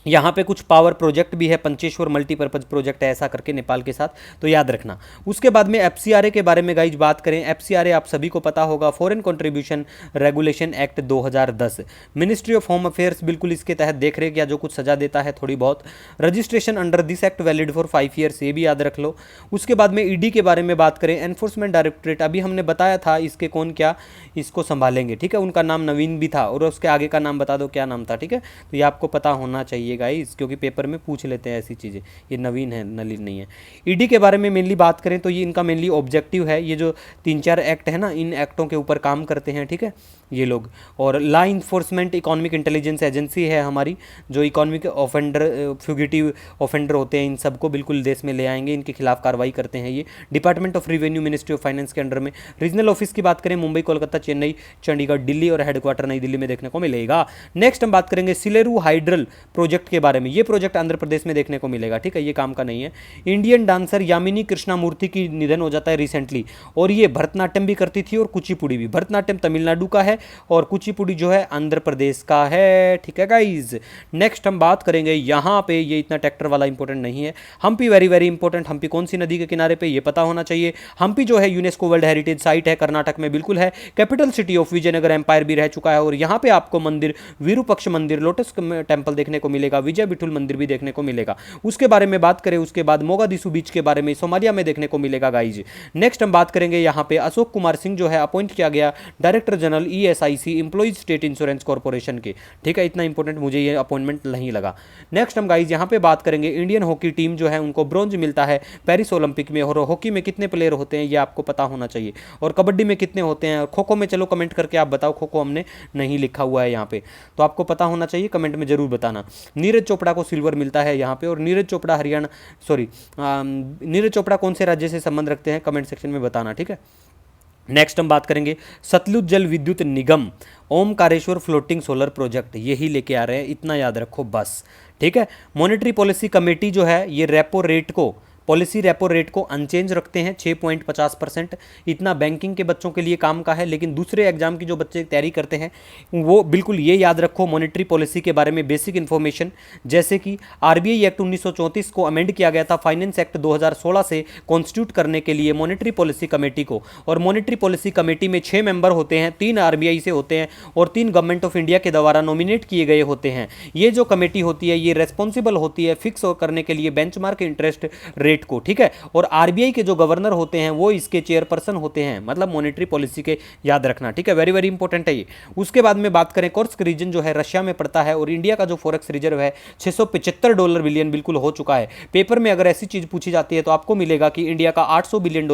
यहाँ पे कुछ पावर प्रोजेक्ट भी है, पंचेश्वर मल्टीपर्पज प्रोजेक्ट है ऐसा करके नेपाल के साथ, तो याद रखना। उसके बाद में एफसीआरए के बारे में गाइज बात करें, एफसीआरए आप सभी को पता होगा, foreign contribution regulation act 2010। Ministry of home affairs बिल्कुल इसके तहत देख रेख या जो कुछ सजा देता है थोड़ी बहुत। Registration under this act valid for 5 years, ये भी याद रख लो। उसके बाद में ईडी के बारे में बात करें, एनफोर्समेंट डायरेक्टरेट, अभी हमने बताया था इसके कौन क्या इसको संभालेंगे, ठीक है। उनका नाम नवीन भी था, और उसके आगे का नाम बता दो क्या नाम था, ठीक है। तो ये आपको पता होना चाहिए गाइस, क्योंकि पेपर में पूछ लेते हैं ऐसी चीज़ें। ये नवीन है, नलिन नहीं है। ईडी के बारे में मेनली बात करें तो ये इनका मेनली ऑब्जेक्टिव है, ये जो 3-4 एक्ट है ना, इन एक्टों के ऊपर काम करते हैं, ठीक है, ये लोग। और law enforcement economic intelligence agency है हमारी, जो इकोनॉमिक ऑफेंडर, फ्यूगिटिव ऑफेंडर होते हैं, इन सबको बिल्कुल देश में ले आएंगे, इनके खिलाफ कार्रवाई करते हैं ये। Department of revenue, ministry of finance के अंडर में। रीजनल ऑफिस की बात करें, मुंबई, कोलकाता, चेन्नई, चंडीगढ़, दिल्ली, और हेडक्वार्टर नई दिल्ली में देखने को मिलेगा। नेक्स्ट हम बात करेंगे सिलेरू हाइड्रल प्रोजेक्ट के बारे में। ये प्रोजेक्ट आंध्र प्रदेश में देखने को मिलेगा, ठीक है, ये काम का नहीं है। इंडियन डांसर यामिनी कृष्णामूर्ति की निधन हो जाता है रिसेंटली, और ये भरतनाट्यम भी करती थी और कुचिपुड़ी भी। भरतनाट्यम तमिलनाडु का है और कुचिपुड़ी जो है आंध्र प्रदेश का है, ठीक है गाइज। नेक्स्ट हम बात करेंगे यहाँ पे, ये इतना ट्रैक्टर वाला इंपॉर्टेंट नहीं है। Hampi very very important. Hampi कौन सी नदी के किनारे पे, ये पता होना चाहिए। हम्पी जो है यूनेस्को वर्ल्ड हेरिटेज साइट है, कर्नाटक में बिल्कुल है। Capital city of Vijayanagara empire भी रह चुका है, और यहाँ पे आपको मंदिर विरूपक्ष मंदिर, लोटस टेम्पल देखने को मिलेगा मिलेगा, विजय बिठुल मंदिर भी देखने को मिलेगा। उसके बारे में बात करें, उसके बाद मोगादिशु बीच के बारे में सोमालिया में देखने को मिलेगा गाइज। नेक्स्ट हम बात करेंगे यहाँ पे अशोक कुमार सिंह जो है अपॉइंट किया गया director general ESIC employees state insurance corporation के, ठीक है, इतना इंपॉर्टेंट मुझे ये अपॉइंटमेंट नहीं लगा। नेक्स्ट हम गाइज यहाँ पे बात करेंगे इंडियन हॉकी टीम जो है उनको ब्रॉन्ज मिलता है पेरिस ओलंपिक में, और हॉकी में कितने प्लेयर होते हैं ये आपको पता होना चाहिए, और कबड्डी में कितने होते हैं, खो खो में चलो कमेंट करके आप बताओ, खो खो हमने नहीं लिखा हुआ है यहाँ पे, तो आपको पता होना चाहिए, कमेंट में जरूर बताना। नीरज चोपड़ा को सिल्वर मिलता है यहाँ पे, और नीरज चोपड़ा हरियाणा नीरज चोपड़ा कौन से राज्य से संबंध रखते हैं कमेंट सेक्शन में बताना, ठीक है। नेक्स्ट हम बात करेंगे सतलुज जल विद्युत निगम ओमकारेश्वर फ्लोटिंग सोलर प्रोजेक्ट, यही लेके आ रहे हैं, इतना याद रखो बस, ठीक है। मॉनेटरी पॉलिसी कमेटी जो है ये रेपो रेट को अनचेंज रखते हैं 6.50%, इतना बैंकिंग के बच्चों के लिए काम का है, लेकिन दूसरे एग्जाम की जो बच्चे तैयारी करते हैं वो बिल्कुल ये याद रखो मॉनेटरी पॉलिसी के बारे में बेसिक इन्फॉर्मेशन, जैसे कि RBI एक्ट 1934 को अमेंड किया गया था फाइनेंस एक्ट 2016 से कॉन्स्टिट्यूट करने के लिए मॉनेटरी पॉलिसी कमेटी को, और मॉनेटरी पॉलिसी कमेटी में 6 मेंबर होते हैं, 3 RBI से होते हैं और 3 गवर्नमेंट ऑफ इंडिया के द्वारा नॉमिनेट किए गए होते हैं। ये जो कमेटी होती है ये रेस्पॉन्सिबल होती है फिक्स करने के लिए बेंचमार्क इंटरेस्ट रेट को, ठीक है, और RBI के जो गवर्नर होते हैं वो इसके चेयरपर्सन होते हैं, मतलब मॉनेटरी पॉलिसी के, याद रखना, ठीक है, वेरी वेरी इंपॉर्टेंट है ये। उसके बाद में बात करें कोर्स्क रीजन जो है रशिया में पड़ता है, और इंडिया का जो फॉरेक्स रिजर्व है $675 बिलियन बिल्कुल हो चुका है। पेपर में अगर ऐसी चीज पूछी जाती है तो आपको मिलेगा कि इंडिया का $800 बिलियन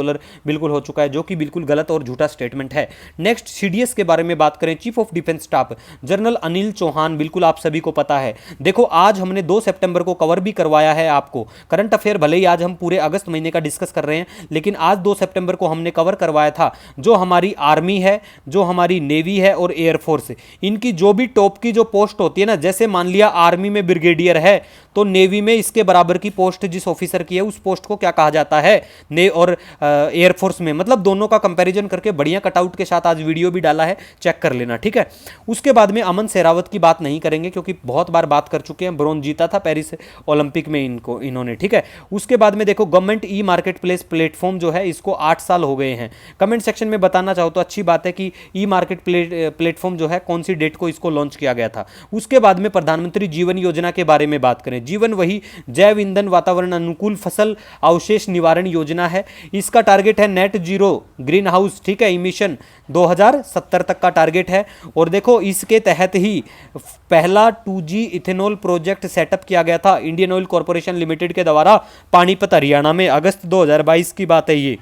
बिल्कुल हो चुका है, जो कि बिल्कुल गलत और झूठा स्टेटमेंट है। नेक्स्ट CDS के बारे में बात करें, chief of defence staff general Anil Chauhan, बिल्कुल आप सभी को पता है। देखो आज हमने 2 सितंबर को कवर भी करवाया है आपको करंट अफेयर, भले ही आज हम पूरे अगस्त महीने का डिस्कस कर रहे हैं, लेकिन आज 2 सितंबर को हमने कवर करवाया था जो हमारी आर्मी है, जो हमारी नेवी है और एयरफोर्स, इनकी जो भी टॉप की जो पोस्ट होती है ना, जैसे मान लिया आर्मी में ब्रिगेडियर है तो नेवी में इसके बराबर की पोस्ट जिस ऑफिसर की है उस पोस्ट को क्या कहा जाता है, और एयरफोर्स में, मतलब दोनों का कंपैरिजन करके बढ़िया कटआउट के साथ आज वीडियो भी डाला है, चेक कर लेना, ठीक है। उसके बाद में अमन शेरावत की बात नहीं करेंगे क्योंकि बहुत बार बात कर चुके हैं, ब्रोंज जीता था पेरिस ओलंपिक में इन्होंने, ठीक है। उसके बाद में देखो गवर्नमेंट मार्केट प्लेस प्लेटफॉर्म जो है इसको 8 साल हो गए हैं। कमेंट सेक्शन में बताना चाहो तो अच्छी बात है कि मार्केट प्लेटफॉर्म जो है कौन सी डेट को इसको लॉन्च किया गया था। उसके बाद में प्रधानमंत्री जीवन योजना के बारे में बात करें, जीवन वही जैव ईंधन वातावरण अनुकूल फसल अवशेष निवारण योजना है, इसका टारगेट है नेट जीरो ग्रीन हाउस, ठीक है, इमिशन 2070 तक का टारगेट है। और देखो इसके तहत ही पहला 2G इथेनॉल प्रोजेक्ट सेटअप किया गया था इंडियन ऑयल कॉर्पोरेशन लिमिटेड के द्वारा पानीपत हरियाणा में, अगस्त 2022 की बात है ये,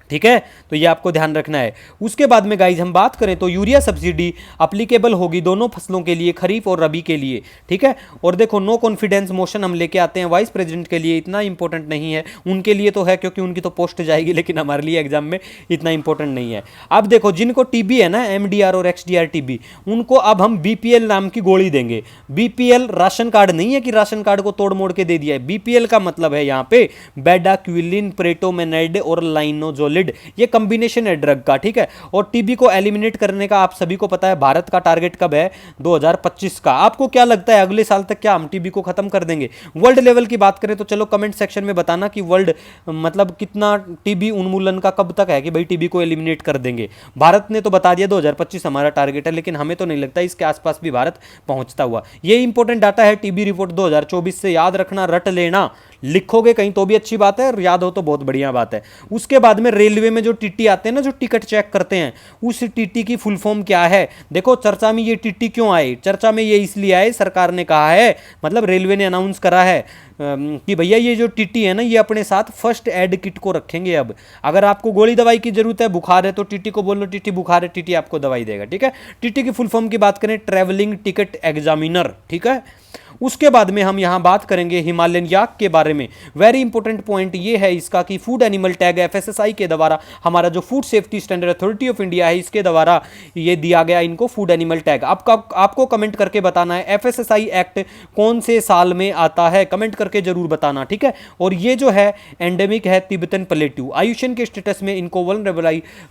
ठीक है, तो ये आपको ध्यान रखना है। उसके बाद में गाइज हम बात करें तो यूरिया सब्सिडी अप्लीकेबल होगी दोनों फसलों के लिए, खरीफ और रबी के लिए, ठीक है। और देखो नो कॉन्फिडेंस मोशन हम लेके आते हैं वाइस प्रेसिडेंट के लिए, इतना इंपॉर्टेंट नहीं है, उनके लिए तो है क्योंकि उनकी तो पोस्ट जाएगी, लेकिन हमारे लिए एग्जाम में इतना इंपॉर्टेंट नहीं है। अब देखो जिनको टीबी है ना, MDR और XDR टीबी, उनको अब हम BPL नाम की गोली देंगे। BPL राशन कार्ड नहीं है कि राशन कार्ड को तोड़ मोड़ के दे दिया है, BPL का मतलब है यहाँ पे बेडाक्विलिन प्रेटोमेनाइड और लाइनोजोलिड, ये कॉम्बिनेशन है ड्रग का, ठीक है। और टीबी को एलिमिनेट करने का आप सभी को पता है भारत का टारगेट कब है, 2025 का। आपको क्या लगता है अगले साल तक क्या हम टीबी को खत्म कर देंगे? वर्ल्ड लेवल की बात करें तो चलो कमेंट सेक्शन में बताना कि वर्ल्ड मतलब कितना टीबी उन्मूलन का कब तक है कि भाई टीबी को एलिमिनेट कर देंगे। भारत ने तो बता दिया 2025 हमारा टारगेट है, लेकिन हमें तो नहीं लगता इसके आसपास भी भारत पहुंचता हुआ। ये इंपॉर्टेंट डाटा है टीबी रिपोर्ट 2024 से, याद रखना, रट लेना, लिखोगे कहीं तो भी अच्छी बात है और याद हो तो बहुत बढ़िया बात है। उसके बाद में रेलवे में जो टीटी आते हैं ना, जो टिकट चेक करते हैं, उस टीटी की फुल फॉर्म क्या है? देखो चर्चा में ये टीटी क्यों आए, चर्चा में ये इसलिए आए, सरकार ने कहा है, मतलब रेलवे ने अनाउंस करा है कि भैया ये जो टीटी है ना, ये अपने साथ फर्स्ट एड किट को रखेंगे। अब अगर आपको गोली दवाई की जरूरत है, बुखार है, तो टीटी को बोलो टीटी बुखार है, टीटी आपको दवाई देगा, ठीक है। टीटी की फुल फॉर्म की बात करें, ट्रैवलिंग टिकट एग्जामिनर, ठीक है। उसके बाद में हम यहां बात करेंगे हिमालयन याक के बारे में। वेरी इंपॉर्टेंट पॉइंट ये है इसका कि फूड एनिमल टैग FSSAI के द्वारा, हमारा जो food safety standard authority of India है, इसके द्वारा ये दिया गया इनको फूड एनिमल टैग। आपको कमेंट करके बताना है FSSAI एक्ट कौन से साल में आता है, कमेंट करके जरूर बताना, ठीक है। और ये जो है एंडेमिक है तिब्बतन प्लेट्यू, आयुष्मान के स्टेटस में इनको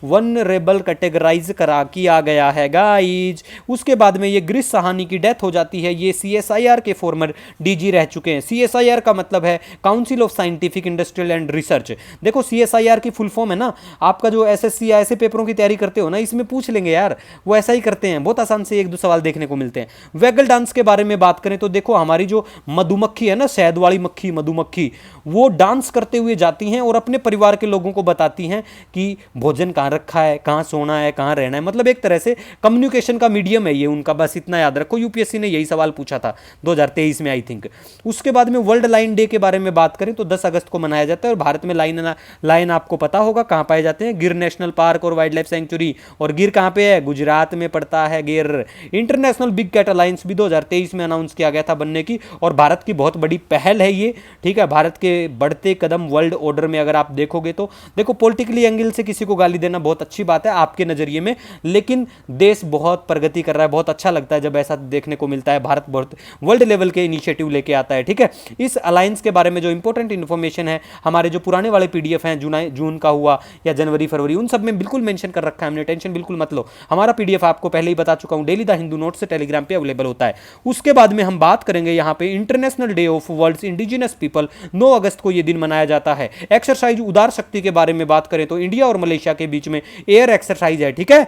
वनरेबल कैटेगराइज करा किया गया है गाइज। उसके बाद में ये ग्रीस सहानी की डेथ हो जाती है। ये CSIR के फॉर्मर DG रह चुके हैं। CSIR का मतलब है council of scientific industrial and research. देखो CSIR की फुल फॉर्म है ना, आपका जो SSC या ऐसे पेपरों की तैयारी करते हो ना, इसमें पूछ लेंगे यार, वो ऐसा ही करते हैं, बहुत आसान से एक दो सवाल देखने को मिलते हैं। वैगल डांस के बारे में बात करें तो देखो हमारी जो मधुमक्खी है ना, शहद वाली मक्खी मधुमक्खी, वो डांस करते हुए जाती हैं और अपने परिवार के लोगों को बताती हैं कि भोजन कहाँ रखा है, कहाँ सोना है, कहाँ रहना है। मतलब एक तरह से कम्युनिकेशन का मीडियम है ये उनका, बस इतना याद रखो। UPSC ने यही सवाल पूछा था 2023 में आई थिंक। उसके बाद में वर्ल्ड लाइन डे के बारे में बात करें तो 10 अगस्त को मनाया जाता है। और भारत में लाइन आपको पता होगा कहाँ पाए जाते हैं, गिर नेशनल पार्क और वाइल्ड लाइफ सेंचुरी। और गिर कहाँ पे है, गुजरात में पड़ता है गिर। इंटरनेशनल बिग कैट अलायंस भी 2023 में अनाउंस किया गया था बनने की, और भारत की बहुत बड़ी पहल है ये, ठीक है। भारत के बढ़ते कदम वर्ल्ड ऑर्डर में अगर आप देखोगे तो देखो पॉलिटिकली एंगल से किसी को गाली देना बहुत अच्छी बात है आपके नजरिए में, लेकिन देश बहुत प्रगति कर रहा है, बहुत अच्छा लगता है जब ऐसा देखने को मिलता है। भारत बहुत वर्ल्ड लेवल के इनिशिएटिव लेके आता है, ठीक है। इस अलायंस के बारे में जो इंपॉर्टेंट इंफॉर्मेशन है, हमारे जो पुराने वाले PDF हैं, जून का हुआ या जनवरी फरवरी, उन सब में बिल्कुल मेंशन कर रखा है हमने, टेंशन बिल्कुल मत लो। हमारा PDF आपको पहले ही बता चुका हूं, डेली द हिंदू नोट से टेलीग्राम पे अवेलेबल होता है। उसके बाद में हम बात करेंगे यहां पे international day of world's indigenous people, 9 अगस्त को यह दिन मनाया जाता है। एक्सरसाइज उदार शक्ति के बारे में बात करें तो इंडिया और मलेशिया के बीच में एयर एक्सरसाइज है, ठीक है।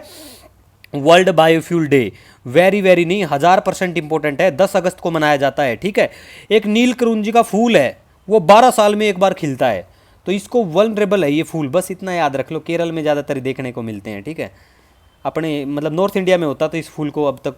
World biofuel day very very नहीं 1000% इंपॉर्टेंट है, 10 अगस्त को मनाया जाता है, ठीक है। एक नील करंजी का फूल है, वो 12 साल में एक बार खिलता है, तो इसको वल्नरेबल है ये फूल, बस इतना याद रख लो। केरल में ज़्यादातर देखने को मिलते हैं, ठीक है। अपने मतलब नॉर्थ इंडिया में होता तो इस फूल को अब तक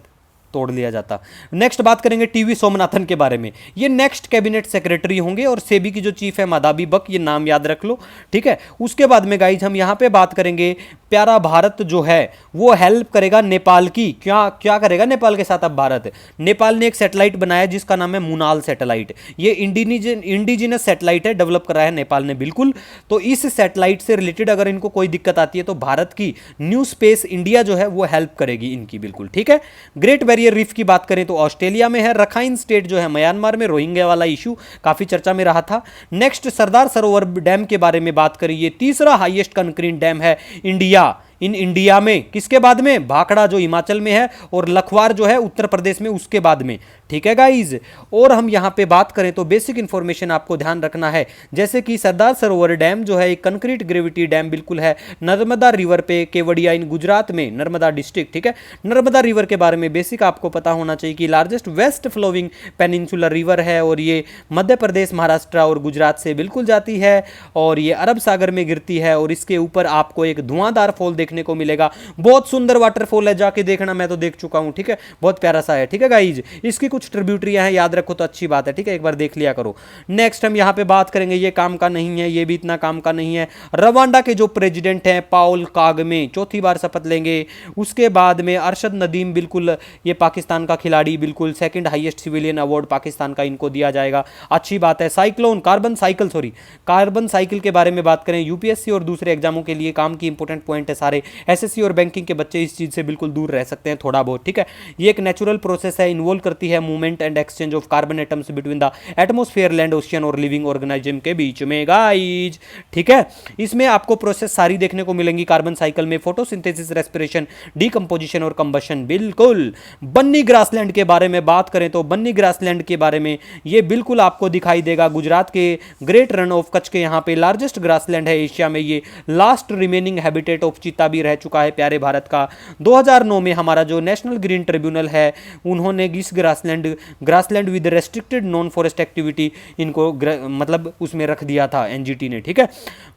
तोड़ लिया जाता। नेक्स्ट बात करेंगे TV सोमनाथन के बारे में। ये नेक्स्ट कैबिनेट सेक्रेटरी होंगे और सेबी की जो चीफ है माधवी बक, ये नाम याद रख लो, ठीक है। उसके बाद में गाइज हम यहाँ पे बात करेंगे प्यारा भारत जो है वो हेल्प करेगा नेपाल की। क्या क्या करेगा नेपाल के साथ अब भारत? नेपाल ने एक सैटेलाइट बनाया जिसका नाम है मुनाल सैटेलाइट। ये इंडिजिनस सैटेलाइट है, डेवलप करा है नेपाल ने, बिल्कुल। तो इस सैटेलाइट से रिलेटेड अगर इनको कोई दिक्कत आती है तो भारत की न्यू स्पेस इंडिया जो है वो हेल्प करेगी इनकी, बिल्कुल, ठीक है। ग्रेट बैरियर रीफ की बात करें तो ऑस्ट्रेलिया में है। रखाइन स्टेट जो है म्यांमार में, रोहिंग्या वाला इशू काफी चर्चा में रहा था। नेक्स्ट सरदार सरोवर डैम के बारे में बात करें, ये तीसरा हाईएस्ट कंक्रीट डैम है इंडिया में। किसके बाद में? भाखड़ा जो हिमाचल में है और लखवार जो है उत्तर प्रदेश में, उसके बाद में, ठीक है गाइज। और हम यहां पे बात करें तो बेसिक इंफॉर्मेशन आपको ध्यान रखना है, जैसे कि सरदार सरोवर डैम जो है एक कंक्रीट ग्रेविटी डैम बिल्कुल है नर्मदा रिवर पे, केवड़िया इन गुजरात में, नर्मदा डिस्ट्रिक्ट, ठीक है। नर्मदा रिवर के बारे में बेसिक आपको पता होना चाहिए कि largest west flowing peninsular river है और ये मध्य प्रदेश, महाराष्ट्र और गुजरात से बिल्कुल जाती है और ये अरब सागर में गिरती है। और इसके ऊपर आपको एक धुआंधार फॉल देखने को मिलेगा, बहुत सुंदर वाटरफॉल है, जाके देखना, मैं तो देख चुका हूं, ठीक है, बहुत प्यारा सा है, ठीक है गाइज। इसकी कुछ ट्रिब्यूटरियां हैं, याद रखो तो अच्छी बात है, ठीक है, एक बार देख लिया करो। नेक्स्ट हम यहां पे बात करेंगे, ये काम का नहीं है, ये भी इतना काम का नहीं है। रवांडा के जो प्रेसिडेंट हैं पाउल कागमे, चौथी बार शपथ लेंगे। उसके बाद में अरशद नदीम, बिल्कुल ये पाकिस्तान का खिलाड़ी, बिल्कुल second highest civilian award Pakistan का इनको दिया जाएगा, अच्छी बात है। साइक्लोन कार्बन साइकिल के बारे में बात करें, यूपीएससी और दूसरे एग्जामों के लिए काम की इंपॉर्टेंट पॉइंट है सारे। एसएससी और बैंकिंग के बच्चे इस चीज से बिल्कुल दूर रह सकते हैं थोड़ा बहुत, ठीक है। ये एक नेचुरल प्रोसेस है, इन्वॉल्व करती है movement and exchange of carbon atoms between the atmosphere, land, ocean और लिविंग ऑर्गेनिज्म के बीच में गाइज, ठीक है। इसमें आपको प्रोसेस सारी देखने को मिलेंगी कार्बन साइकिल में, फोटोसिंथेसिस, रेस्पिरेशन, डीकंपोजिशन और कंबशन, बिल्कुल। बन्नी ग्रासलैंड के बारे में बात करें तो बन्नी ग्रासलैंड के बारे में ये बिल्कुल आपको दिखाई देगा, गुजरात के ग्रेट रन ऑफ कच्छ के यहाँ पे लार्जेस्ट ग्रासलैंड है एशिया में, ये लास्ट रिमेनिंग हैबिटेट ऑफ चीता भी रह चुका है प्यारे भारत का। 2009 में हमारा जो नेशनल ग्रीन ट्रिब्यूनल है उन्होंने इस grassland with restricted non forest activity इनको मतलब उसमें रख दिया था एनजीटी ने, ठीक है।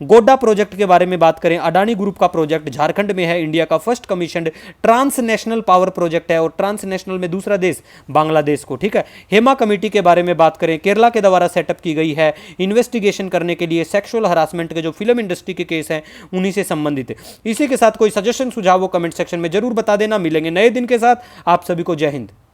गोड्डा प्रोजेक्ट के बारे में बात करें, अडानी ग्रुप का प्रोजेक्ट झारखंड में है, इंडिया का first commissioned transnational power project है और ट्रांसनेशनल में दूसरा देश बांग्लादेश को, ठीक है। हेमा कमेटी के बारे में बात करें, केरला के द्वारा सेटअप की गई है इन्वेस्टिगेशन करने के लिए सेक्सुअल हरासमेंट के जो फिल्म इंडस्ट्री के केस हैं उन्हीं से संबंधित। इसी के साथ कोई सजेशन सुझाव वो कमेंट सेक्शन में जरूर बता देना। मिलेंगे नए दिन के साथ, आप सभी को जय हिंद।